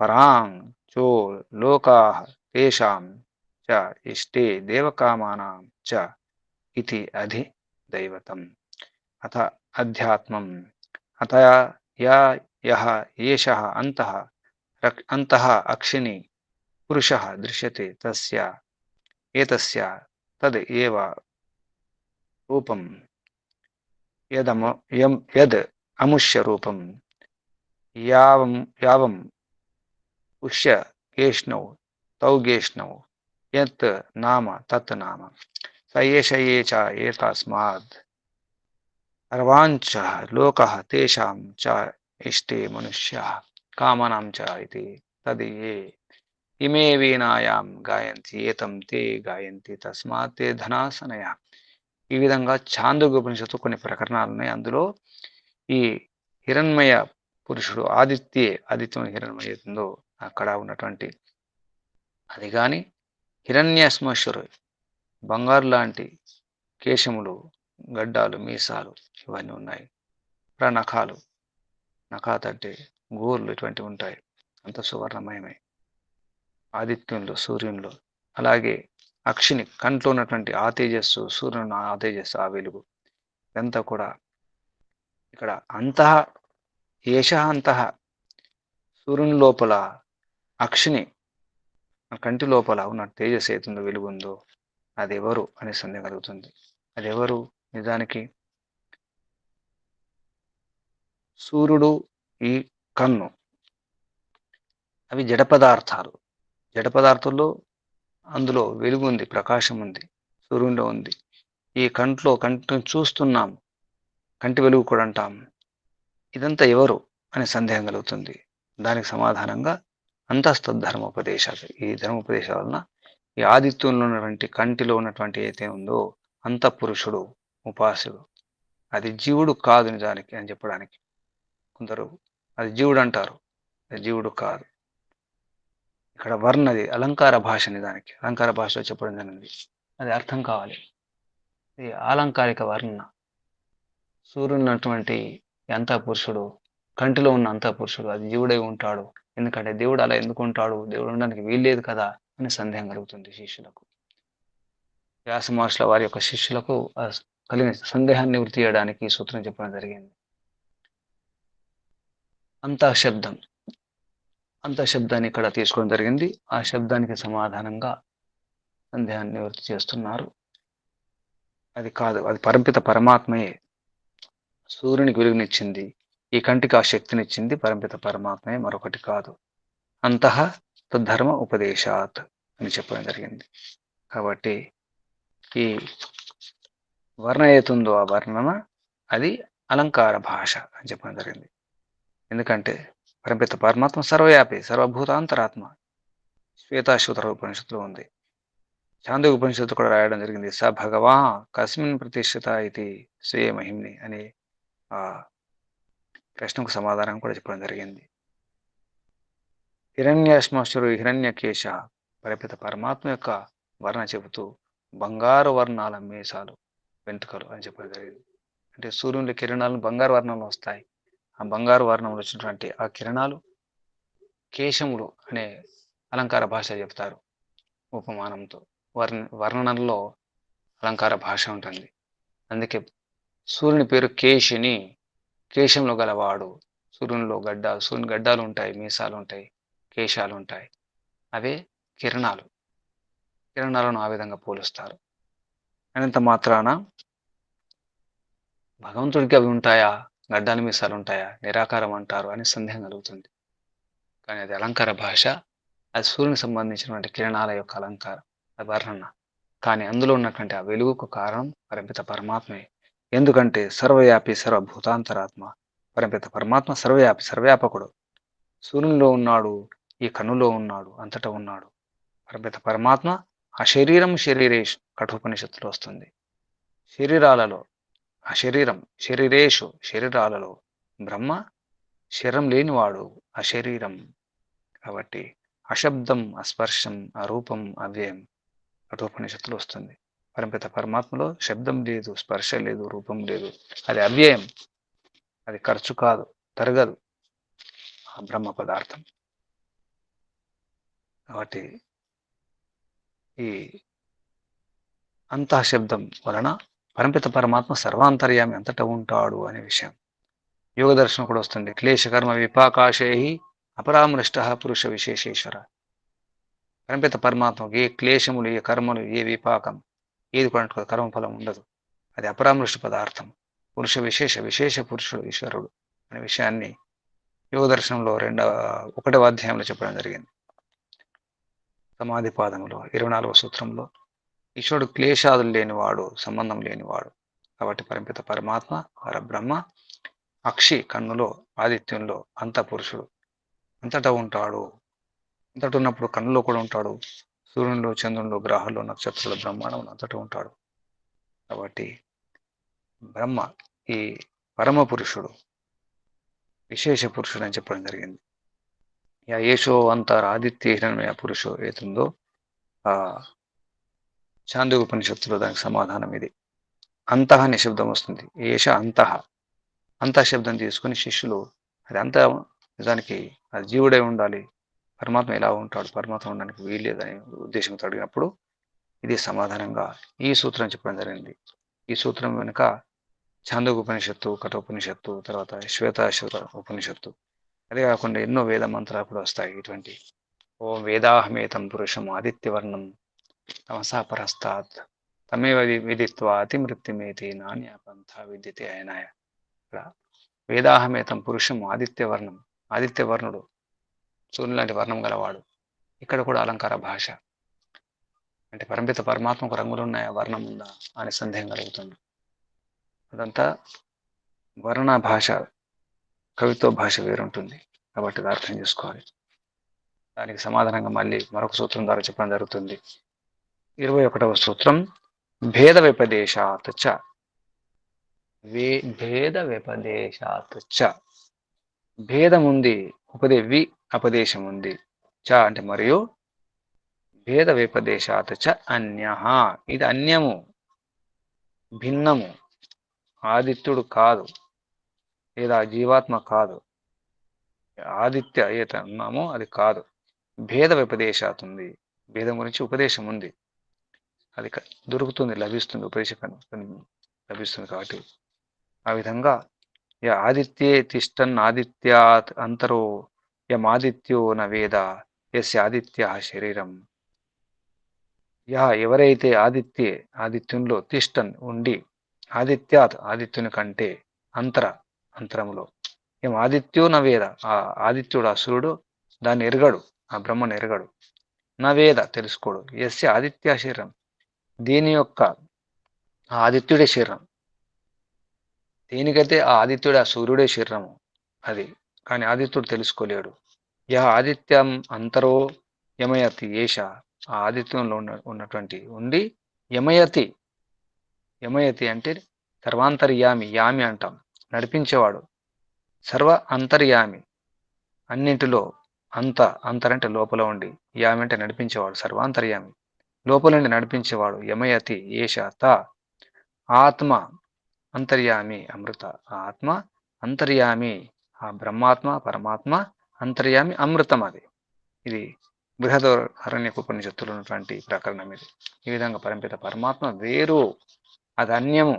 పరాం చో లోకాః తేషాం చ ఇష్టే దేవకామానాం చ ఇతి అధిదైవతం అథ అధ్యాత్మం అత యః ఏషః అంతః అక్షిణి పురుషः దృశ్యతే తస్య ఏతస్య తద్ ఏవ రూపం యద్ అముష్య రూపం యావం ఉష్య గేష్ణౌ తౌ గేష్ణౌ యత్ నామ తత్ నామ స ఏష ఏ చ ఏతస్మాద్ సర్వాంచ లోకః తేషాం చ ఇష్టే మనుష్యాః కామానాం చ ఇతి తద్ ఏ ఇమే వీణాయాం గాయంతి ఏతం తే గాయంతి తస్మాత్ తే ధనాసనయ. ఈ విధంగా ఛాందోగ్య ఉపనిషత్తు కొన్ని ప్రకరణాలు ఉన్నాయి. అందులో ఈ హిరణ్మయ పురుషుడు ఆదిత్యం హిరణ్మయ ఉందో అక్కడ ఉన్నటువంటి అది కానీ హిరణ్యశ్మశ్వరు బంగారు లాంటి కేశములు, గడ్డాలు, మీసాలు ఇవన్నీ ఉన్నాయి. నఖాలు, నఖాత్ అంటే గోర్లు ఇటువంటివి ఉంటాయి. అంత సువర్ణమయమే ఆదిత్యంలో, సూర్యునిలో. అలాగే అక్షిని కంట్లో ఉన్నటువంటి ఆ తేజస్సు, సూర్యుని ఆ తేజస్సు, ఆ వెలుగు ఇదంతా కూడా ఇక్కడ అంతః సూర్యుని లోపల అక్షిని కంటి లోపల ఉన్న తేజస్సు ఏతుందో, వెలుగుందో అది ఎవరు అనే సందేహం కలుగుతుంది. అది ఎవరు నిజానికి? సూర్యుడు, ఈ కన్ను అవి జడ పదార్థాలు. జడ పదార్థంలో అందులో వెలుగు ఉంది, ప్రకాశం ఉంది, సూర్యునిలో ఉంది. ఈ కంటిని చూస్తున్నాం, కంటి వెలుగు కూడా అంటాం. ఇదంతా ఎవరు అనే సందేహం కలుగుతుంది. దానికి సమాధానంగా అంతస్తద్ధర్మోపదేశాలు. ఈ ధర్మోపదేశాల వలన ఈ ఆదిత్యంలో ఉన్నటువంటి కంటిలో ఉన్నటువంటి ఏదైతే ఉందో అంతఃపురుషుడు, ఉపాసుడు, అది జీవుడు కాదు నిజానికి అని చెప్పడానికి. కొందరు అది జీవుడు అంటారు, అది జీవుడు కాదు. ఇక్కడ వర్ణది అలంకార భాష. నిజానికి అలంకార భాషలో చెప్పడం జరిగింది. అది అర్థం కావాలి. ఇది ఆలంకారిక వర్ణ. సూర్యుడు ఉన్నటువంటి అంతఃపురుషుడు, కంటిలో ఉన్న అంతఃపురుషుడు అది జీవుడై ఉంటాడు. ఎందుకంటే దేవుడు అలా ఎందుకు ఉంటాడు? దేవుడు ఉండడానికి వీల్లేదు కదా అని సందేహం కలుగుతుంది శిష్యులకు. వ్యాస మహర్షుల వారి యొక్క శిష్యులకు కలిగిన సందేహాన్ని నివృత్తి చేయడానికి ఈ సూత్రం చెప్పడం జరిగింది. అంతఃశబ్దాన్ని ఇక్కడ తీసుకోవడం జరిగింది. ఆ శబ్దానికి సమాధానంగా సందేహాన్ని నివృత్తి చేస్తున్నారు. అది కాదు, అది పరంపిత పరమాత్మయే. సూర్యునికి వెలుగునిచ్చింది, ఈ కంటికి ఆ శక్తినిచ్చింది పరంపిత పరమాత్మయే, మరొకటి కాదు. అంతః తద్ధర్మ ఉపదేశాత్ అని చెప్పడం జరిగింది. కాబట్టి ఈ వర్ణ ఏతుందో ఆ వర్ణన అది అలంకార భాష అని చెప్పడం జరిగింది. ఎందుకంటే పరమపిత పరమాత్మ సర్వవ్యాపి, సర్వభూతాంతరాత్మ. శ్వేతాశ్వతర ఉపనిషత్తులో ఉంది. ఛాందోగ్య ఉపనిషత్తు కూడా రాయడం జరిగింది. స భగవా కస్మిన్ ప్రతిష్ఠిత ఇది స్వే మహిమ్ని అనే ఆ ప్రశ్నకు సమాధానం కూడా చెప్పడం జరిగింది. హిరణ్యాశ్మశ్వరు హిరణ్యకేశ పరపిత పరమాత్మ యొక్క వర్ణ చెబుతూ బంగారు వర్ణాల మీసాలు, వెంట్రుకలు అని చెప్పడం జరిగింది. అంటే సూర్యుని కిరణాలను బంగారు వర్ణంలో వస్తాయి. ఆ బంగారు వర్ణంలో వచ్చినటువంటి ఆ కిరణాలు కేశములు అనే అలంకార భాష చెప్తారు ఉపమానంతో. వర్ణనలో అలంకార భాష ఉంటుంది. అందుకే సూర్యుని పేరు కేశిని, కేశంలో గలవాడు. సూర్యుని గడ్డాలు ఉంటాయి, మీసాలు ఉంటాయి, కేశాలు ఉంటాయి. అవే కిరణాలను ఆ విధంగా పోలుస్తారు. అనంత మాత్రాన భగవంతుడికి అవి ఉంటాయా, గడ్డాలు మీసాలు ఉంటాయా, నిరాకారం అంటారు అని సందేహం కలుగుతుంది. కానీ అది అలంకార భాష. అది సూర్యునికి సంబంధించినటువంటి కిరణాల యొక్క అలంకారం, వర్ణన. కానీ అందులో ఉన్నటువంటి ఆ వెలుగుకు కారణం పరమపిత పరమాత్మే. ఎందుకంటే సర్వవ్యాపి, సర్వభూతాంతరాత్మ. పరమపిత పరమాత్మ సర్వవ్యాపి, సర్వవ్యాపకుడు. సూర్యునిలో ఉన్నాడు, ఈ కన్నులో ఉన్నాడు, అంతటా ఉన్నాడు. పరమపిత పరమాత్మ ఆ శరీరం శరీరేషు కఠోపనిషత్తులో వస్తుంది. శరీరాలలో ఆ శరీరం శరీరేషు శరీరాలలో బ్రహ్మ శరీరం లేనివాడు అశరీరం. కాబట్టి అశబ్దం అస్పర్శం అరూపం అవ్యయం కఠోపనిషత్తులో వస్తుంది. పరమపిత పరమాత్మలో శబ్దం లేదు, స్పర్శ లేదు, రూపం లేదు. అది అవ్యయం, అది ఖర్చు కాదు, తరగదు ఆ బ్రహ్మ పదార్థం. కాబట్టి ఈ అంతఃశబ్దం వలన పరమపిత పరమాత్మ సర్వాంతర్యామి అంతటా ఉంటాడు అనే విషయం యోగ దర్శనం కూడా వస్తుంది. క్లేశకర్మ విపాకాశై అపరామృష్ట పురుష విశేషేశ్వర. పరమపిత పరమాత్మకు ఏ క్లేశములు, ఏ కర్మలు, ఏ విపాకం ఏది కూడా కర్మఫలం ఉండదు. అది అపరామృష్ట పదార్థం. పురుష విశేష పురుషుడు ఈశ్వరుడు అనే విషయాన్ని యోగ దర్శనంలో 1వ అధ్యాయంలో చెప్పడం జరిగింది. సమాధి పాదంలో 24వ సూత్రంలో ఈశ్వరుడు క్లేశాదులు లేనివాడు, సంబంధం లేనివాడు. కాబట్టి పరమపిత పరమాత్మ పరబ్రహ్మ అక్షి కన్నులో ఆదిత్యంలో అంతఃపురుషుడు అంతటా ఉంటాడు. అంతటా ఉన్నప్పుడు కన్నులో కూడా ఉంటాడు. సూర్యునిలో, చంద్రునిలో, గ్రహాల్లో, నక్షత్రాల బ్రహ్మాండం అంతటా ఉంటాడు. కాబట్టి బ్రహ్మ ఈ పరమ పురుషుడు విశేష పురుషుడు అని చెప్పడం జరిగింది. ఏషో అంతరాదిత్య హిరణ్మయ పురుషో ఏతుందో ఆ చాందోగ్యోపనిషత్తులో దానికి సమాధానం ఇది. అంతః అనే శబ్దం వస్తుంది. ఏష అంతః శబ్దం తీసుకుని శిష్యులు అది అంత నిజానికి అది జీవుడై ఉండాలి, పరమాత్మ ఎలా ఉంటాడు, పరమాత్మ ఉండడానికి వీల్లేదనే ఉద్దేశంతో అడిగినప్పుడు ఇది సమాధానంగా ఈ సూత్రం చెప్పడం జరిగింది. ఈ సూత్రం వెనుక చాందోగ్యోపనిషత్తు, కఠోపనిషత్తు, తర్వాత శ్వేతాశ్వత ఉపనిషత్తు, అదే కాకుండా ఎన్నో వేద మంత్రాలు కూడా వస్తాయి. ఇటువంటి ఓం వేదాహమేతం పురుషం ఆదిత్యవర్ణం తమసా పరస్తాత్ తమేవ విదిత్వా అతిమృత్యుమేతి నాణ్య పంథ విద్యతే ఆయనాయ. ఇక్కడ వేదాహమేతం పురుషం ఆదిత్యవర్ణం, ఆదిత్యవర్ణుడు సూర్యుని లాంటి వర్ణం గలవాడు. ఇక్కడ కూడా అలంకార భాష అంటే పరమపిత పరమాత్మకు రంగులున్నాయా, వర్ణం ఉందా అనే సందేహం కలుగుతుంది. అదంతా వర్ణ భాష, కవిత్వ భాష వేరుంటుంది. కాబట్టి అది అర్థం చేసుకోవాలి. దానికి సమాధానంగా మళ్ళీ మరొక సూత్రం ద్వారా చెప్పడం జరుగుతుంది. 21వ సూత్రం భేద వ్యపదేశాత్ చ. భేద వ్యపదేశాత్ చ, భేదం ఉంది, అపదేశం ఉంది. చ అంటే మరియు, భేద వ్యపదేశాత్ చ అన్యః, ఇది అన్యము, భిన్నము, ఆదిత్యుడు కాదు లేదా జీవాత్మ కాదు, ఆదిత్య ఏత అన్నామో అది కాదు. భేద వ్యపదేశాత్ ఉంది, భేదం గురించి ఉపదేశం ఉంది, అది దొరుకుతుంది, లభిస్తుంది, ఉపదేశం లభిస్తుంది. కాబట్టి ఆ విధంగా ఆదిత్యే తిష్టన్ ఆదిత్యాత్ అంతరో యమాదిత్యో న వేద యస్య ఆదిత్య శరీరం. ఎవరైతే ఆదిత్యంలో తిష్టన్ ఉండి, ఆదిత్యాత్ ఆదిత్యుని కంటే అంతరములో ఆదిత్యో న వేద ఆ ఆదిత్యుడు ఆ సూర్యుడు దాన్ని ఎరగడు, ఆ బ్రహ్మను ఎరగడు. నా వేద తెలుసుకోడు. యస్య ఆదిత్య శరీరం, దీని యొక్క ఆదిత్యుడే శరీరం. దేనికైతే ఆ ఆదిత్యుడు ఆ సూర్యుడే శరీరము అది, కానీ ఆదిత్యుడు తెలుసుకోలేడు. ఆదిత్యం అంతరో యమయతి ఏష, ఆ ఆదిత్యంలో ఉన్నటువంటి ఉండి యమయతి అంటే సర్వాంతర్యామి, యామి అంటాం నడిపించేవాడు, సర్వ అంతర్యామి అన్నింటిలో, అంతరంటే లోపల ఉండి, యామి అంటే నడిపించేవాడు, సర్వాంతర్యామి లోపల నుండి నడిపించేవాడు. యమయతి ఏష త ఆత్మ అంతర్యామి అమృత, ఆత్మ అంతర్యామి, ఆ బ్రహ్మాత్మ పరమాత్మ అంతర్యామి అమృతం. ఇది బృహదారణ్యకోపనిషత్తులో ఉన్నటువంటి ప్రకరణం ఇది. ఈ విధంగా పరమపిత పరమాత్మ వేరు, అది అన్యము,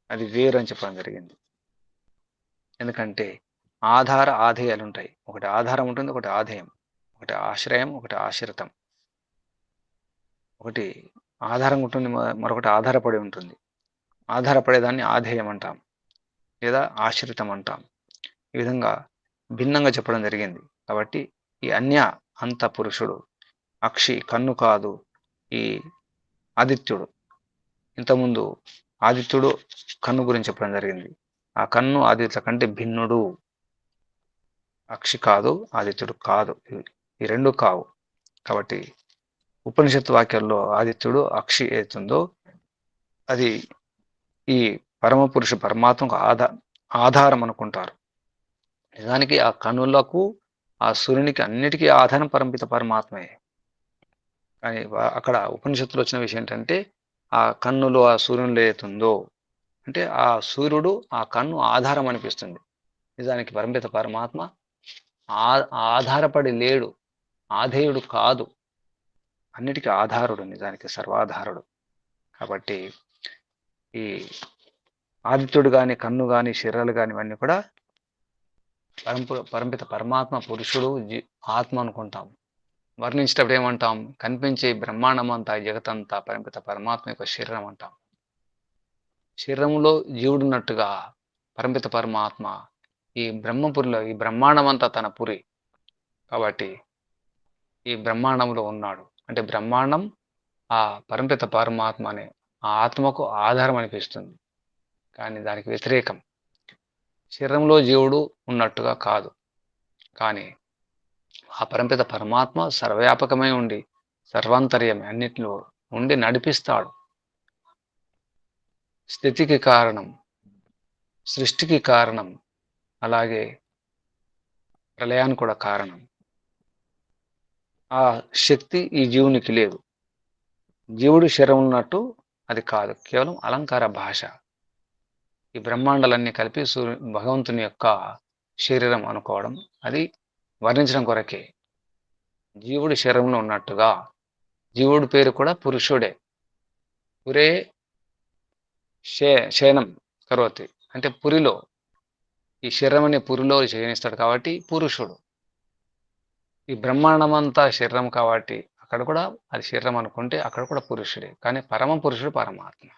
అది వేరు అని చెప్పడం జరిగింది. ఎందుకంటే ఆధేయాలు ఉంటాయి. ఒకటి ఆధారం ఉంటుంది, ఒకటి ఆధేయం, ఒకటి ఆశ్రయం, ఒకటి ఆశ్రితం. ఒకటి ఆధారం ఉంటుంది, మరొకటి ఆధారపడి ఉంటుంది. ఆధారపడేదాన్ని ఆధేయం అంటాం లేదా ఆశ్రితం అంటాం. ఈ విధంగా భిన్నంగా చెప్పడం జరిగింది. కాబట్టి ఈ అంత పురుషుడు అక్షి కన్ను కాదు, ఈ ఆదిత్యుడు. ఇంతకుముందు ఆదిత్యుడు కన్ను గురించి చెప్పడం జరిగింది. ఆ కన్ను ఆదిత్యుల కంటే భిన్నుడు. అక్షి కాదు, ఆదిత్యుడు కాదు, ఈ రెండు కావు. కాబట్టి ఉపనిషత్తు వాక్యాల్లో ఆదిత్యుడు అక్షి ఏతుందో అది ఈ పరమ పురుష పరమాత్మకు ఆధారం అనుకుంటారు. నిజానికి ఆ కనులకు ఆ సూర్యునికి అన్నిటికీ ఆధారం పరమిత పరమాత్మే. కానీ అక్కడ ఉపనిషత్తులో వచ్చిన విషయం ఏంటంటే ఆ కన్నులో ఆ సూర్యునిలో ఏతుందో అంటే ఆ సూర్యుడు ఆ కన్ను ఆధారం అనిపిస్తుంది. నిజానికి పరమిత పరమాత్మ ఆధారపడి లేడు, ఆధేయుడు కాదు, అన్నిటికీ ఆధారుడు, నిజానికి సర్వాధారుడు. కాబట్టి ఈ ఆదిత్యుడు కానీ కన్ను కానీ శరీరాలు కానీ ఇవన్నీ కూడా పరమిత పరమాత్మ పురుషుడు ఆత్మ అనుకుంటాం. వర్ణించేటప్పుడు ఏమంటాం? కనిపించే బ్రహ్మాండం అంతా జగతంతా పరమిత పరమాత్మ యొక్క శరీరం అంటాం. శరీరంలో జీవుడున్నట్టుగా పరమిత పరమాత్మ ఈ బ్రహ్మపురిలో ఈ బ్రహ్మాండం అంతా తన పురి కాబట్టి ఈ బ్రహ్మాండంలో ఉన్నాడు. అంటే బ్రహ్మాండం ఆ పరమిత పరమాత్మ అనే ఆ ఆత్మకు ఆధారం అనిపిస్తుంది. కానీ దానికి వ్యతిరేకం. శరీరంలో జీవుడు ఉన్నట్టుగా కాదు, కానీ ఆ పరమిత పరమాత్మ సర్వవ్యాపకమై ఉండి సర్వాంతర్యమే అన్నిటిలో ఉండి నడిపిస్తాడు. స్థితికి కారణం, సృష్టికి కారణం, అలాగే ప్రళయానికి కూడా కారణం. ఆ శక్తి ఈ జీవునికి లేదు. జీవుడు శరీరం ఉన్నట్టు అది కాదు, కేవలం అలంకార భాష. ఈ బ్రహ్మాండాలన్నీ కలిపి భగవంతుని యొక్క శరీరం అనుకోవడం అది వర్ణించడం కొరకే. జీవుడు శరీరంలో ఉన్నట్టుగా జీవుడి పేరు కూడా పురుషుడే. పురే శయనం కరోతి అంటే పురిలో, ఈ శరీరం అనే పురిలో శయనిస్తాడు కాబట్టి పురుషుడు. ఈ బ్రహ్మాండం అంతా శరీరం కాబట్టి అక్కడ కూడా అది శరీరం అనుకుంటే అక్కడ కూడా పురుషుడే. కానీ పరమ పురుషుడు పరమాత్మ.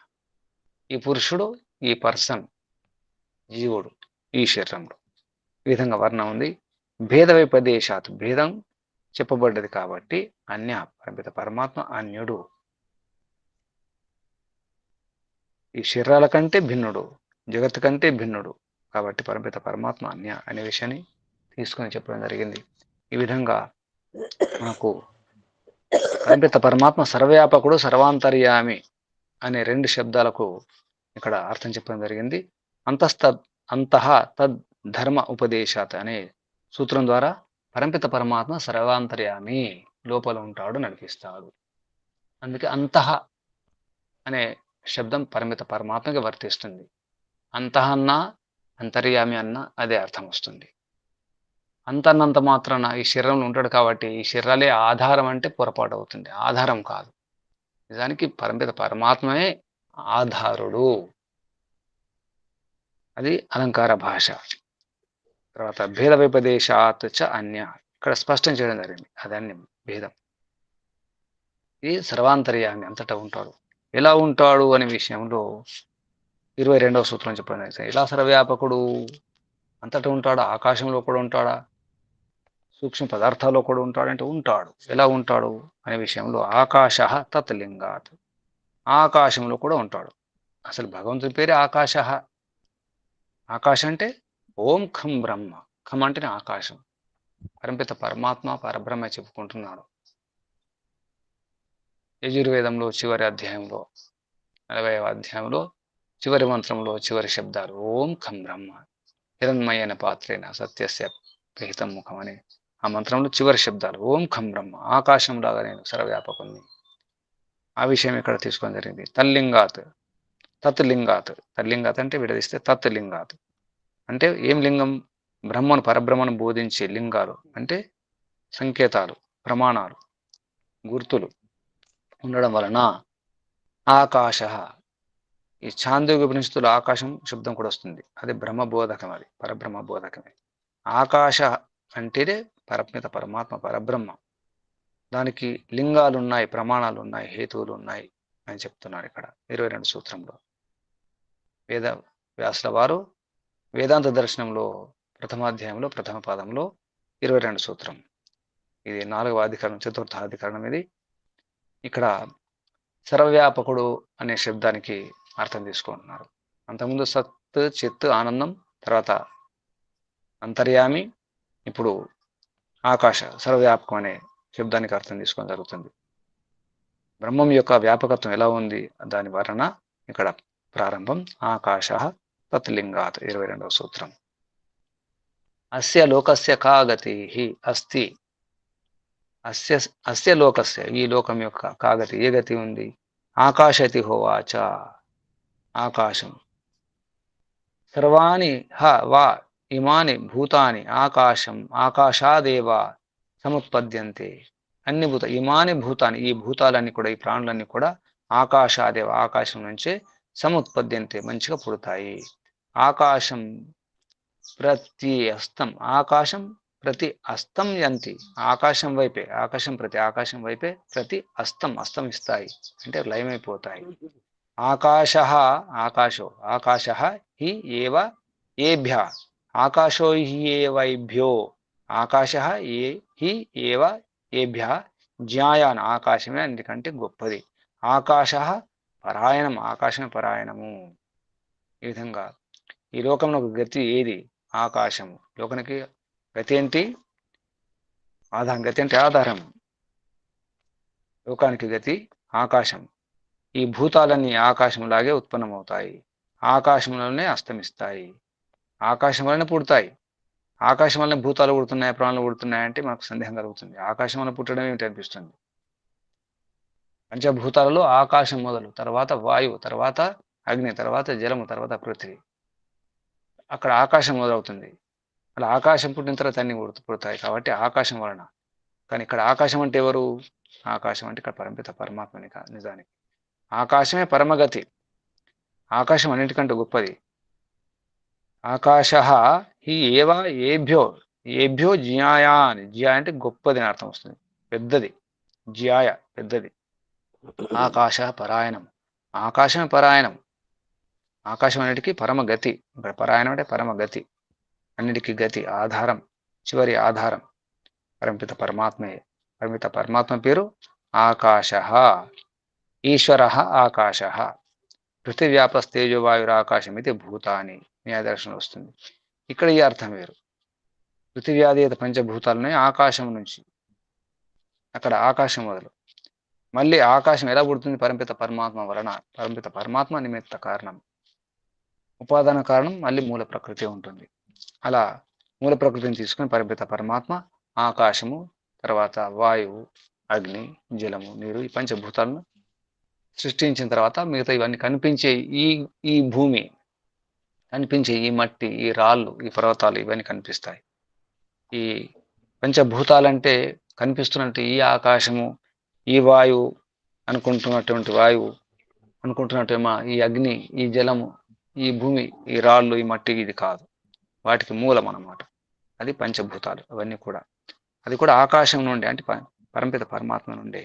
ఈ పురుషుడు ఈ పర్సన్ జీవుడు ఈ శరీరంలో. ఈ విధంగా వర్ణం ఉంది. భేద వైపదేశాత్ భేదం చెప్పబడ్డది కాబట్టి అన్య పరమిత పరమాత్మ అన్యుడు, ఈ శరీరాల కంటే భిన్నుడు, జగత్తు కంటే భిన్నుడు. కాబట్టి పరమిత పరమాత్మ అన్య అనే విషయాన్ని తీసుకొని చెప్పడం జరిగింది. ఈ విధంగా మనకు పరమిత పరమాత్మ సర్వవ్యాపకుడు సర్వాంతర్యామి అనే రెండు శబ్దాలకు ఇక్కడ అర్థం చెప్పడం జరిగింది. అంతః తద్ ధర్మ ఉపదేశాత్ అనే సూత్రం ద్వారా పరమిత పరమాత్మ సర్వాంతర్యామి, లోపల ఉంటాడు, నడిపిస్తాడు. అందుకే అంతః అనే శబ్దం పరమిత పరమాత్మకి వర్తిస్తుంది. అంతః అన్నా అంతర్యామి అన్నా అదే అర్థం వస్తుంది. అంతన్నంత మాత్రాన ఈ శరీరంలో ఉంటాడు కాబట్టి ఈ శరీరాలే ఆధారం అంటే పొరపాటు అవుతుంది. ఆధారం కాదు, నిజానికి పరమిత పరమాత్మే ఆధారుడు. అది అలంకార భాష. తర్వాత భేద వైపదేశాత్ చ అన్య ఇక్కడ స్పష్టం చేయడం జరిగింది. అదన్య భేదం. ఇది సర్వాంతర్యామి, అంతటా ఉంటాడు. ఎలా ఉంటాడు అనే విషయంలో 22వ సూత్రం చెప్పడం జరిగింది. ఎలా సర్వవ్యాపకుడు? అంతటా ఉంటాడా? ఆకాశంలో కూడా ఉంటాడా? సూక్ష్మ పదార్థాల్లో కూడా ఉంటాడంటే ఉంటాడు. ఎలా ఉంటాడు అనే విషయంలో ఆకాశ తత్లింగాత్, ఆకాశంలో కూడా ఉంటాడు. అసలు భగవంతుని పేరే ఆకాశ. ఆకాశం అంటే ఓం ఖం బ్రహ్మ, ఖం అంటేనే ఆకాశం. పరమిత పరమాత్మ పరబ్రహ్మ చెప్పుకుంటున్నాడు. యజుర్వేదంలో చివరి అధ్యాయంలో 40వ అధ్యాయంలో చివరి మంత్రంలో చివరి శబ్దాలు ఓం ఖం బ్రహ్మ హిరణ్మయన పాత్రేన సత్యస్య పిహితం ముఖం అని ఆ మంత్రంలో చివరి శబ్దాలు ఓం ఖం బ్రహ్మ, ఆకాశంలాగా నేను సర్వవ్యాపకుని. ఆ విషయం ఇక్కడ తీసుకొని జరిగింది. తల్లింగాత్ తత్లింగాత్, తల్లింగాత్ అంటే విడదీస్తే తత్లింగాత్ అంటే ఏం లింగం? బ్రహ్మను పరబ్రహ్మను బోధించే లింగాలు అంటే సంకేతాలు, ప్రమాణాలు, గుర్తులు ఉండడం వలన ఆకాశ, ఈ చాంద్రోగ్య ఉపనిషత్తులో ఆకాశం శబ్దం కూడా వస్తుంది. అది బ్రహ్మబోధకం, అది పరబ్రహ్మ బోధకమే. ఆకాశ అంటేనే పరమిత పరమాత్మ పరబ్రహ్మ. దానికి లింగాలు ఉన్నాయి, ప్రమాణాలు ఉన్నాయి, హేతువులు ఉన్నాయి అని చెప్తున్నారు ఇక్కడ 22 సూత్రంలో. వేద వ్యాసుల వారు వేదాంత దర్శనంలో ప్రథమాధ్యాయంలో ప్రథమ పాదంలో 22 సూత్రం, ఇది 4వ అధికరణం, చతుర్థ అధికరణం. ఇది ఇక్కడ సర్వవ్యాపకుడు అనే శబ్దానికి అర్థం తీసుకుంటున్నారు. అంతకుముందు సత్, చిత్, ఆనందం, తర్వాత అంతర్యామి, ఇప్పుడు ఆకాశ సర్వవ్యాపకం అనే శబ్దానికి అర్థం తీసుకోవడం జరుగుతుంది. బ్రహ్మం యొక్క వ్యాపకత్వం ఎలా ఉంది దాని వర్ణన ఇక్కడ ప్రారంభం. ఆకాశ తత్లింగాత్ 22వ సూత్రం. అస్య లోకస్య కా గతి అస్తి. అస్య అస్య లోకస్య ఈ లోకం యొక్క కాగతి ఏ గతి ఉంది? ఆకాశతి హోవాచ ఆకాశం. సర్వాణి వా ఇమాని భూతాని ఆకాశం ఆకాశాదేవ సముత్పద్యంతే. అన్ని ఇమాని భూతాన్ని ఈ భూతాలన్నీ కూడా ఈ ప్రాణులన్నీ కూడా ఆకాశాదేవ ఆకాశం నుంచే సముత్పద్యంతే మంచిగా పుడతాయి. ఆకాశం ప్రతి అస్తం ఆకాశం ప్రతి అస్తం యంతి ఆకాశం వైపే ఆకాశం వైపే ప్రతి అస్తమిస్తాయి అంటే లయమైపోతాయి. ఆకాశ హి ఏవ ఏభ్య ఆకాశో హి ఏవైభ్యో ఆకాశ హి ఏవ ఏభ్య జ్ఞాయాన్ ఆకాశమే అన్నిటికంటే గొప్పది. ఆకాశ పరాయణం ఆకాశమే పరాయణము. ఈ విధంగా ఈ లోకంలో గతి ఏది? ఆకాశము. లోకానికి గతి ఏంటి? గతి అంటే ఆధారం. లోకానికి గతి ఆకాశం. ఈ భూతాలన్నీ ఆకాశంలాగే ఉత్పన్నమవుతాయి, ఆకాశంలోనే అస్తమిస్తాయి, ఆకాశం వలన పుడతాయి. ఆకాశం వలన భూతాలు పుడుతున్నాయి, ప్రాణులు పుడుతున్నాయంటే మనకు సందేహం కలుగుతుంది. ఆకాశం వలన పుట్టడం ఏమిటి అనిపిస్తుంది. పంచభూతాలలో ఆకాశం మొదలు, తర్వాత వాయువు, తర్వాత అగ్ని, తర్వాత జలము, తర్వాత పృథ్వీ. అక్కడ ఆకాశం మొదలవుతుంది. అలా ఆకాశం పుట్టిన తర్వాత అన్ని పుడతాయి కాబట్టి ఆకాశం వలన. కానీ ఇక్కడ ఆకాశం అంటే ఎవరు? ఆకాశం అంటే ఇక్కడ పరమిత పరమాత్మని నిజానికి. ఆకాశమే పరమగతి. ఆకాశం అన్నిటికంటే గొప్పది. ఆకాశ హి ఏవా ఏభ్యో జ్యాయాన్. జ్యా అంటే గొప్పది అని అర్థం వస్తుంది, పెద్దది. జ్యాయ పెద్దది. ఆకాశ పరాయణం. ఆకాశమే పరాయణం. ఆకాశం అన్నిటికీ పరమగతి. ఇక్కడ పరాయణం అంటే పరమగతి, అన్నిటికీ గతి, ఆధారం, చివరి ఆధారం పరమిత పరమాత్మయే. పరమిత పరమాత్మ పేరు ఆకాశ. ఈశ్వర ఆకాశ. పృథివ్యాపస్తేజోవాయురాకాశం ఇది భూతాని న్యాయదర్శనం వస్తుంది. ఇక్కడ ఈ అర్థం వేరు. పృథివ్యాధేత పంచభూతాలున్నాయి ఆకాశం నుంచి. అక్కడ ఆకాశం మొదలు. మళ్ళీ ఆకాశం ఎలా పుడుతుంది? పరమిత పరమాత్మ వలన. పరమిత పరమాత్మ నిమిత్త కారణం, ఉపాదాన కారణం, మళ్ళీ మూల ప్రకృతి ఉంటుంది. అలా మూల ప్రకృతిని తీసుకుని పరమిత పరమాత్మ ఆకాశము, తర్వాత వాయువు, అగ్ని, జలము, నీరు, ఈ పంచభూతాలను సృష్టించిన తర్వాత మిగతా ఇవన్నీ కనిపించే ఈ భూమి, కనిపించే ఈ మట్టి, ఈ రాళ్ళు, ఈ పర్వతాలు ఇవన్నీ కనిపిస్తాయి. ఈ పంచభూతాలంటే కనిపిస్తున్నట్టు ఈ ఆకాశము, ఈ వాయువు అనుకుంటున్నటువంటి వాయువు, అనుకుంటున్నట్టేమో ఈ అగ్ని, ఈ జలము, ఈ భూమి, ఈ రాళ్ళు, ఈ మట్టి ఇది కాదు. వాటికి మూలం అన్నమాట. అది పంచభూతాలు. అవన్నీ కూడా అది కూడా ఆకాశం నుండి అంటే పరమిత పరమాత్మ నుండే.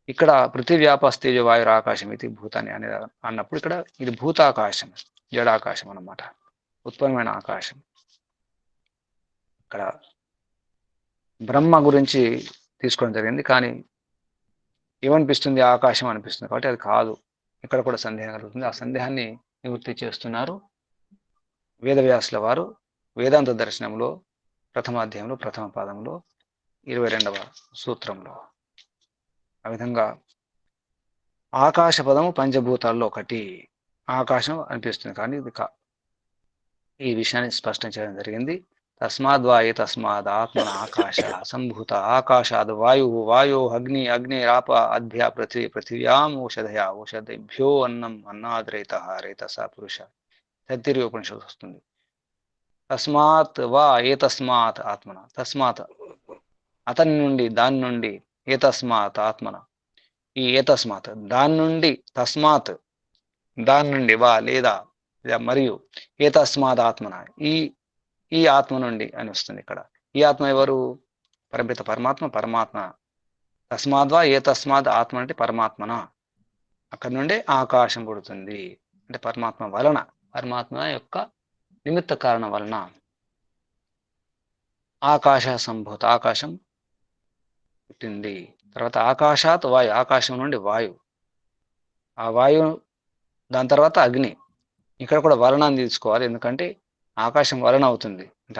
ఇక్కడ పృథివ్యాపస్తేజ వాయుర ఆకాశం ఇది భూతాన్ని అనే అన్నప్పుడు ఇక్కడ ఇది భూతాకాశం, జడాకాశం అన్నమాట, ఉత్పన్నమైన ఆకాశం. ఇక్కడ బ్రహ్మ గురించి తీసుకోవడం జరిగింది, కానీ ఏమనిపిస్తుంది? ఆకాశం అనిపిస్తుంది కాబట్టి అది కాదు. ఇక్కడ కూడా సందేహం కలుగుతుంది. ఆ సందేహాన్ని నివృత్తి చేస్తున్నారు వేదవ్యాసుల వారు వేదాంత దర్శనంలో ప్రథమ అధ్యాయంలో ప్రథమ పాదంలో 22వ సూత్రంలో. ఆ విధంగా ఆకాశ పదము పంచభూతాల్లో ఒకటి. ఆకాశం అనిపిస్తుంది కానీ ఇది ఈ విషయాన్ని స్పష్టం చేయడం జరిగింది. తస్మాద్వాయే తస్మాద్ ఆత్మన ఆకాశ సంభూత ఆకాశాద్ వాయు అగ్ని అగ్నిరాప అద్భ్యా పృథివీ పృథివ్యాం ఓషధేభ్యో అన్నం అన్నాద్రైత రైతస పురుష. తైత్తిరీయ ఉపనిషత్తు వస్తుంది. తస్మాత్ వా ఏ తస్మాత్ ఆత్మన, తస్మాత్ అతని నుండి, దాని నుండి, ఏ తస్మాత్ ఆత్మన, ఈ ఏ తస్మాత్ దాని నుండి, తస్మాత్ దాని నుండి, వా లేదా మరియు, ఏ తస్మాత్ ఆత్మన ఈ ఆత్మ నుండి అని వస్తుంది. ఇక్కడ ఈ ఆత్మ ఎవరు? పరమిత పరమాత్మ. పరమాత్మ తస్మాద్వా ఏ తస్మాత్ ఆత్మ అంటే పరమాత్మన. అక్కడి నుండే ఆకాశం పుడుతుంది అంటే పరమాత్మ వలన, పరమాత్మ యొక్క నిమిత్త కారణం వలన ఆకాశ సంభూత ఆకాశం పుట్టింది. తర్వాత ఆకాశాత్ వాయు ఆకాశం నుండి వాయువు, ఆ వాయువు దాని తర్వాత అగ్ని. ఇక్కడ కూడా వలనాన్ని తీసుకోవాలి, ఎందుకంటే ఆకాశం వలన అవుతుంది. అంటే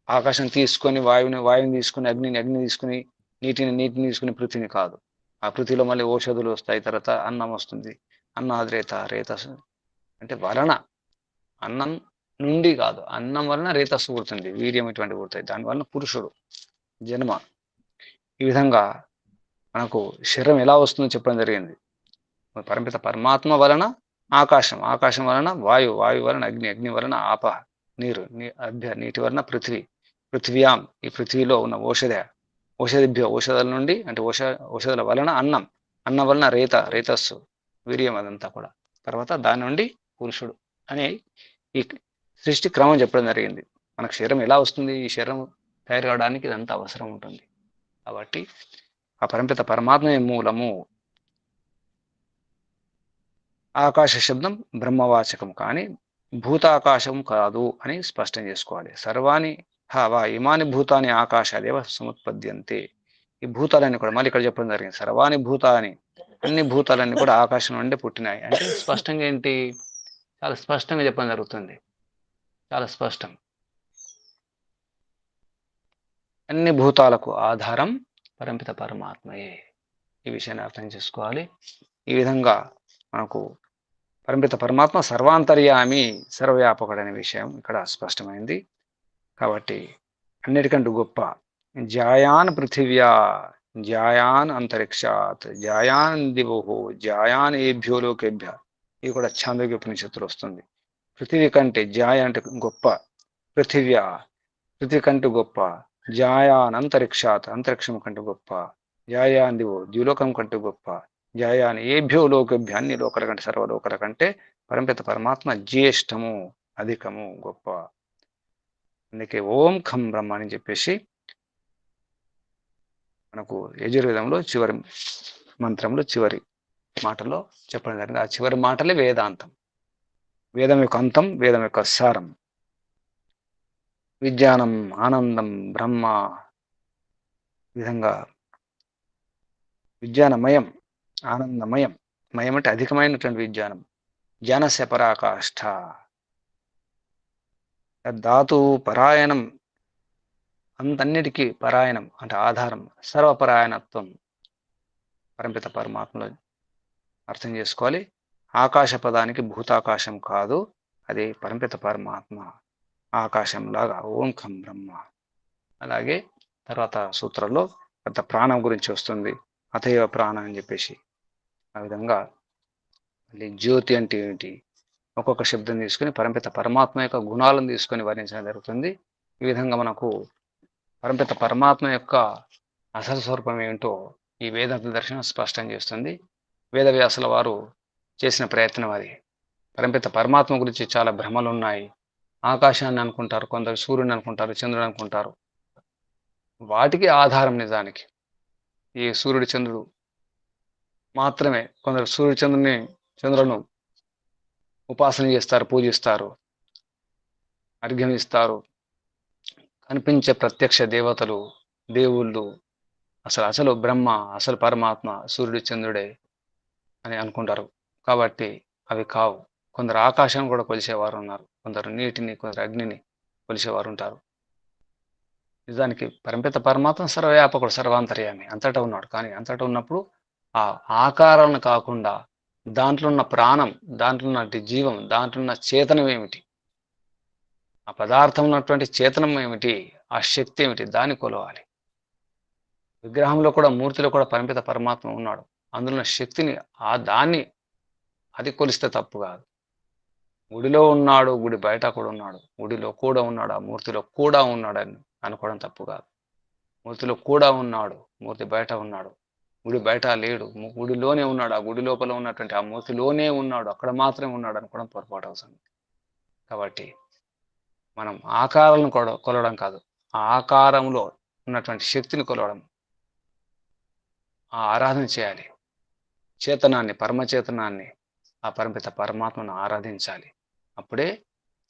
ఆకాశం తీసుకొని వాయువుని తీసుకుని అగ్నిని తీసుకుని నీటిని తీసుకుని పృథ్వీని కాదు. ఆ పృథ్వీలో మళ్ళీ ఔషధులు వస్తాయి, తర్వాత అన్నం వస్తుంది. అన్నాద్రేత, రేతస్ అంటే వలన, అన్నం నుండి కాదు, అన్నం వలన రేతస్సు పుడుతుంది, వీర్యం ఇటువంటి పుడతాయి, దానివలన పురుషుడు జన్మ. ఈ విధంగా మనకు శరీరం ఎలా వస్తుందో చెప్పడం జరిగింది. పరమిత పరమాత్మ వలన ఆకాశం, ఆకాశం వలన వాయు, వాయు వలన అగ్ని, అగ్ని వలన ఆప నీరు, అభ్య నీటి వలన పృథ్వీ, పృథ్వ్యాం ఈ పృథ్వీలో ఉన్న ఔషధిభ్య ఔషధాల నుండి, అంటే ఔషధాల వలన అన్నం, అన్నం వలన రేతస్సు వీర్యం, అదంతా కూడా. తర్వాత దాని నుండి పురుషుడు అనే ఈ సృష్టి క్రమం చెప్పడం జరిగింది. మనకు శరీరం ఎలా వస్తుంది, ఈ శరీరం తయారు కావడానికి ఇదంతా అవసరం ఉంటుంది. కాబట్టి ఆ పరమిత పరమాత్మే మూలము. ఆకాశ శబ్దం బ్రహ్మవాచకం కానీ భూతాకాశం కాదు అని స్పష్టం చేసుకోవాలి. సర్వాణి వా ఇమాని భూతాని ఆకాశాదేవ సముత్పద్యంతే. ఈ భూతాలన్నీ కూడా మళ్ళీ ఇక్కడ చెప్పడం జరిగింది. సర్వాణి భూతాని, అన్ని భూతాలన్నీ కూడా ఆకాశం నుండి పుట్టినాయి అంటే స్పష్టంగా ఏంటి, చాలా స్పష్టంగా చెప్పడం జరుగుతుంది. చాలా స్పష్టం. అన్ని భూతాలకు ఆధారం పరమిత పరమాత్మయే. ఈ విషయాన్ని అర్థం చేసుకోవాలి. ఈ విధంగా మనకు పరమిత పరమాత్మ సర్వాంతర్యామి, సర్వవ్యాపకుడు అనే విషయం ఇక్కడ స్పష్టమైంది. కాబట్టి అన్నిటికంటే గొప్ప జాయాన్ పృథివ్యా, జాయాన్ అంతరిక్షాత్, జాయాన్ దివోహో, జాయాన్ ఏభ్యో లోకేభ్య. ఇది కూడా ఛాందోగ్య ఉపనిషత్తులు వస్తుంది. పృథివీ కంటే జాయ అంటే గొప్ప, పృథివ్యా పృథివీ కంటే గొప్ప, జాయాన్ అంతరిక్షాత్ అంతరిక్షం కంటే గొప్ప, జాయాన్ దివో ద్యులోకం కంటే గొప్ప, జాయాన్ ఏభ్యో లోకేభ్య అన్ని లోకల కంటే, సర్వలోకల కంటే పరమిత పరమాత్మ జ్యేష్ఠము, అధికము, గొప్ప. అందుకే ఓం ఖం బ్రహ్మ అని చెప్పేసి మనకు యజుర్వేదంలో చివరి మంత్రంలో చివరి మాటలో చెప్పడం జరిగింది. ఆ చివరి మాటలే వేదాంతం, వేదం యొక్క అంతం, వేదం యొక్క సారం. విజ్ఞానం, ఆనందం, బ్రహ్మ, విధంగా విజ్ఞానమయం, ఆనందమయం. మయం అంటే అధికమైనటువంటి విజ్ఞానం. జ్ఞానస్య పరాకాష్ఠ, ధాతు పరాయణం, అంతన్నిటికీ పరాయణం అంటే ఆధారం, సర్వపరాయణత్వం పరమిత పరమాత్మలో అర్థం చేసుకోవాలి. ఆకాశ పదానికి భూతాకాశం కాదు, అది పరమిత పరమాత్మ ఆకాశంలాగా ఓంఖం బ్రహ్మ. అలాగే తర్వాత సూత్రంలో పెద్ద ప్రాణం గురించి వస్తుంది, అతయవ ప్రాణం అని చెప్పేసి. ఆ విధంగా మళ్ళీ జ్యోతి అంటే ఏమిటి, ఒక్కొక్క శబ్దం తీసుకొని పరమిత పరమాత్మ యొక్క గుణాలను తీసుకొని వర్ణించడం జరుగుతుంది. ఈ విధంగా మనకు పరమిత పరమాత్మ యొక్క అసలు స్వరూపం ఏమిటో ఈ వేదాంత దర్శనం స్పష్టం చేస్తుంది. వేదవ్యాసుల వారు చేసిన ప్రయత్నం అది. పరమిత పరమాత్మ గురించి చాలా భ్రమలు ఉన్నాయి. ఆకాశాన్ని అనుకుంటారు, కొందరు సూర్యుని అనుకుంటారు, చంద్రుడు అనుకుంటారు. వాటికి ఆధారం నిజానికి ఈ సూర్యుడు చంద్రుడు మాత్రమే. కొందరు సూర్యుడు చంద్రులను ఉపాసన చేస్తారు, పూజిస్తారు, అర్ఘ్యం ఇస్తారు. కనిపించే ప్రత్యక్ష దేవతలు, దేవుళ్ళు, అసలు బ్రహ్మ, అసలు పరమాత్మ సూర్యుడు చంద్రుడే అని అనుకుంటారు. కాబట్టి అవి కావు. కొందరు ఆకాశాన్ని కూడా కొలిసేవారు ఉన్నారు, కొందరు నీటిని, కొందరు అగ్నిని కొలిసేవారు ఉంటారు. నిజానికి పరమిత పరమాత్మ సర్వవ్యాపకుడు, సర్వాంతర్యామి, అంతటా ఉన్నాడు. కానీ అంతటా ఉన్నప్పుడు ఆ ఆకారాలను కాకుండా దాంట్లో ఉన్న ప్రాణం, దాంట్లో ఉన్న జీవం, దాంట్లో ఉన్న చేతనం ఏమిటి, ఆ పదార్థం ఉన్నటువంటి చేతనం ఏమిటి, ఆ శక్తి ఏమిటి, దాన్ని కొలవాలి. విగ్రహంలో కూడా, మూర్తిలో కూడా పరమిత పరమాత్మ ఉన్నాడు. అందులో ఉన్న శక్తిని, దాన్ని అది కొలిస్తే తప్పు కాదు. గుడిలో ఉన్నాడు, గుడి బయట కూడా ఉన్నాడు, గుడిలో కూడా ఉన్నాడు, ఆ మూర్తిలో కూడా ఉన్నాడు అని అనుకోవడం తప్పు కాదు. మూర్తిలో కూడా ఉన్నాడు, మూర్తి బయట ఉన్నాడు, గుడి బయట లేడు, గుడిలోనే ఉన్నాడు, ఆ గుడి లోపల ఉన్నటువంటి ఆ మూర్తిలోనే ఉన్నాడు, అక్కడ మాత్రమే ఉన్నాడు అనుకోవడం పొరపాటు అవుతుంది. కాబట్టి మనం ఆకారాలను కొలవడం కాదు, ఆ ఆకారంలో ఉన్నటువంటి శక్తిని కొలవడం, ఆ ఆరాధన చేయాలి. చేతనాన్ని, పరమచేతనాన్ని, ఆ పరమిత పరమాత్మను ఆరాధించాలి. అప్పుడే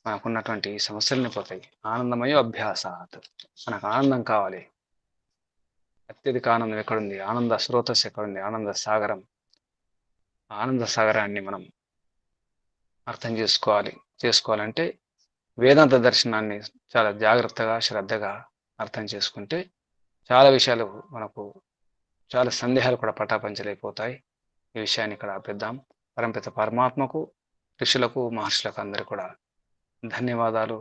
మనకున్నటువంటి సమస్యలని పోతాయి. ఆనందమయ అభ్యాసాత్. మనకు ఆనందం కావాలి. అత్యధిక ఆనందం ఎక్కడుంది, ఆనంద స్రోతస్ ఎక్కడుంది, ఆనంద సాగరం. ఆనంద సాగరాన్ని మనం అర్థం చేసుకోవాలంటే వేదాంత దర్శనాన్ని చాలా జాగ్రత్తగా, శ్రద్ధగా అర్థం చేసుకుంటే చాలా విషయాలు మనకు చాలా సందేహాలు కూడా పటాపంచలైపోతాయి. ఈ విషయాన్ని ఇక్కడ ఆపేద్దాం. పరమపిత పరమాత్మకు, ఋషులకు, మహర్షులకు అందరికీ కూడా ధన్యవాదాలు.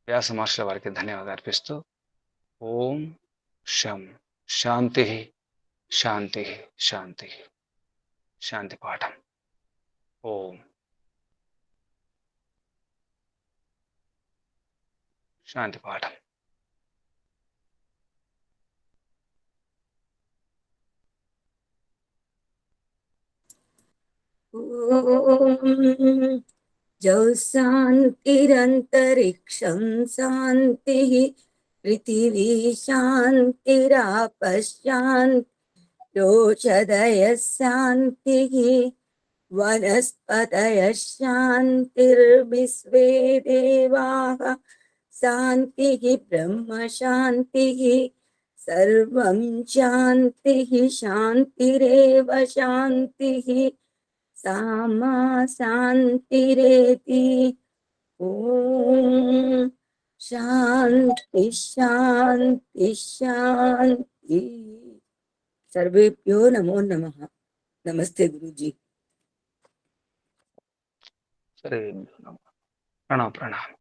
వ్యాస మహర్షుల వారికి ధన్యవాదాలు అర్పిస్తూ ఓం శం శాంతి శాంతి శాంతి శాంతి పాఠం. ఓం శాంతి పాఠం. ओम जौ शान्तिरन्तरिक्षं शान्तिः पृथिवी शान्तिरापः शान्तिरोषधयः शान्तिः वनस्पतयः शान्तिर्विश्वे देवाः शान्तिः ब्रह्म शान्तिः सर्वं शान्तिः शान्तिरेव शान्तिः सामा शान्तिरेति। ओम शान्ति शान्ति शान्ति। सर्वेभ्यो नमो नमः। नमस्ते गुरुजी। सर्वेभ्यो नमः। प्रणाम प्रणाम।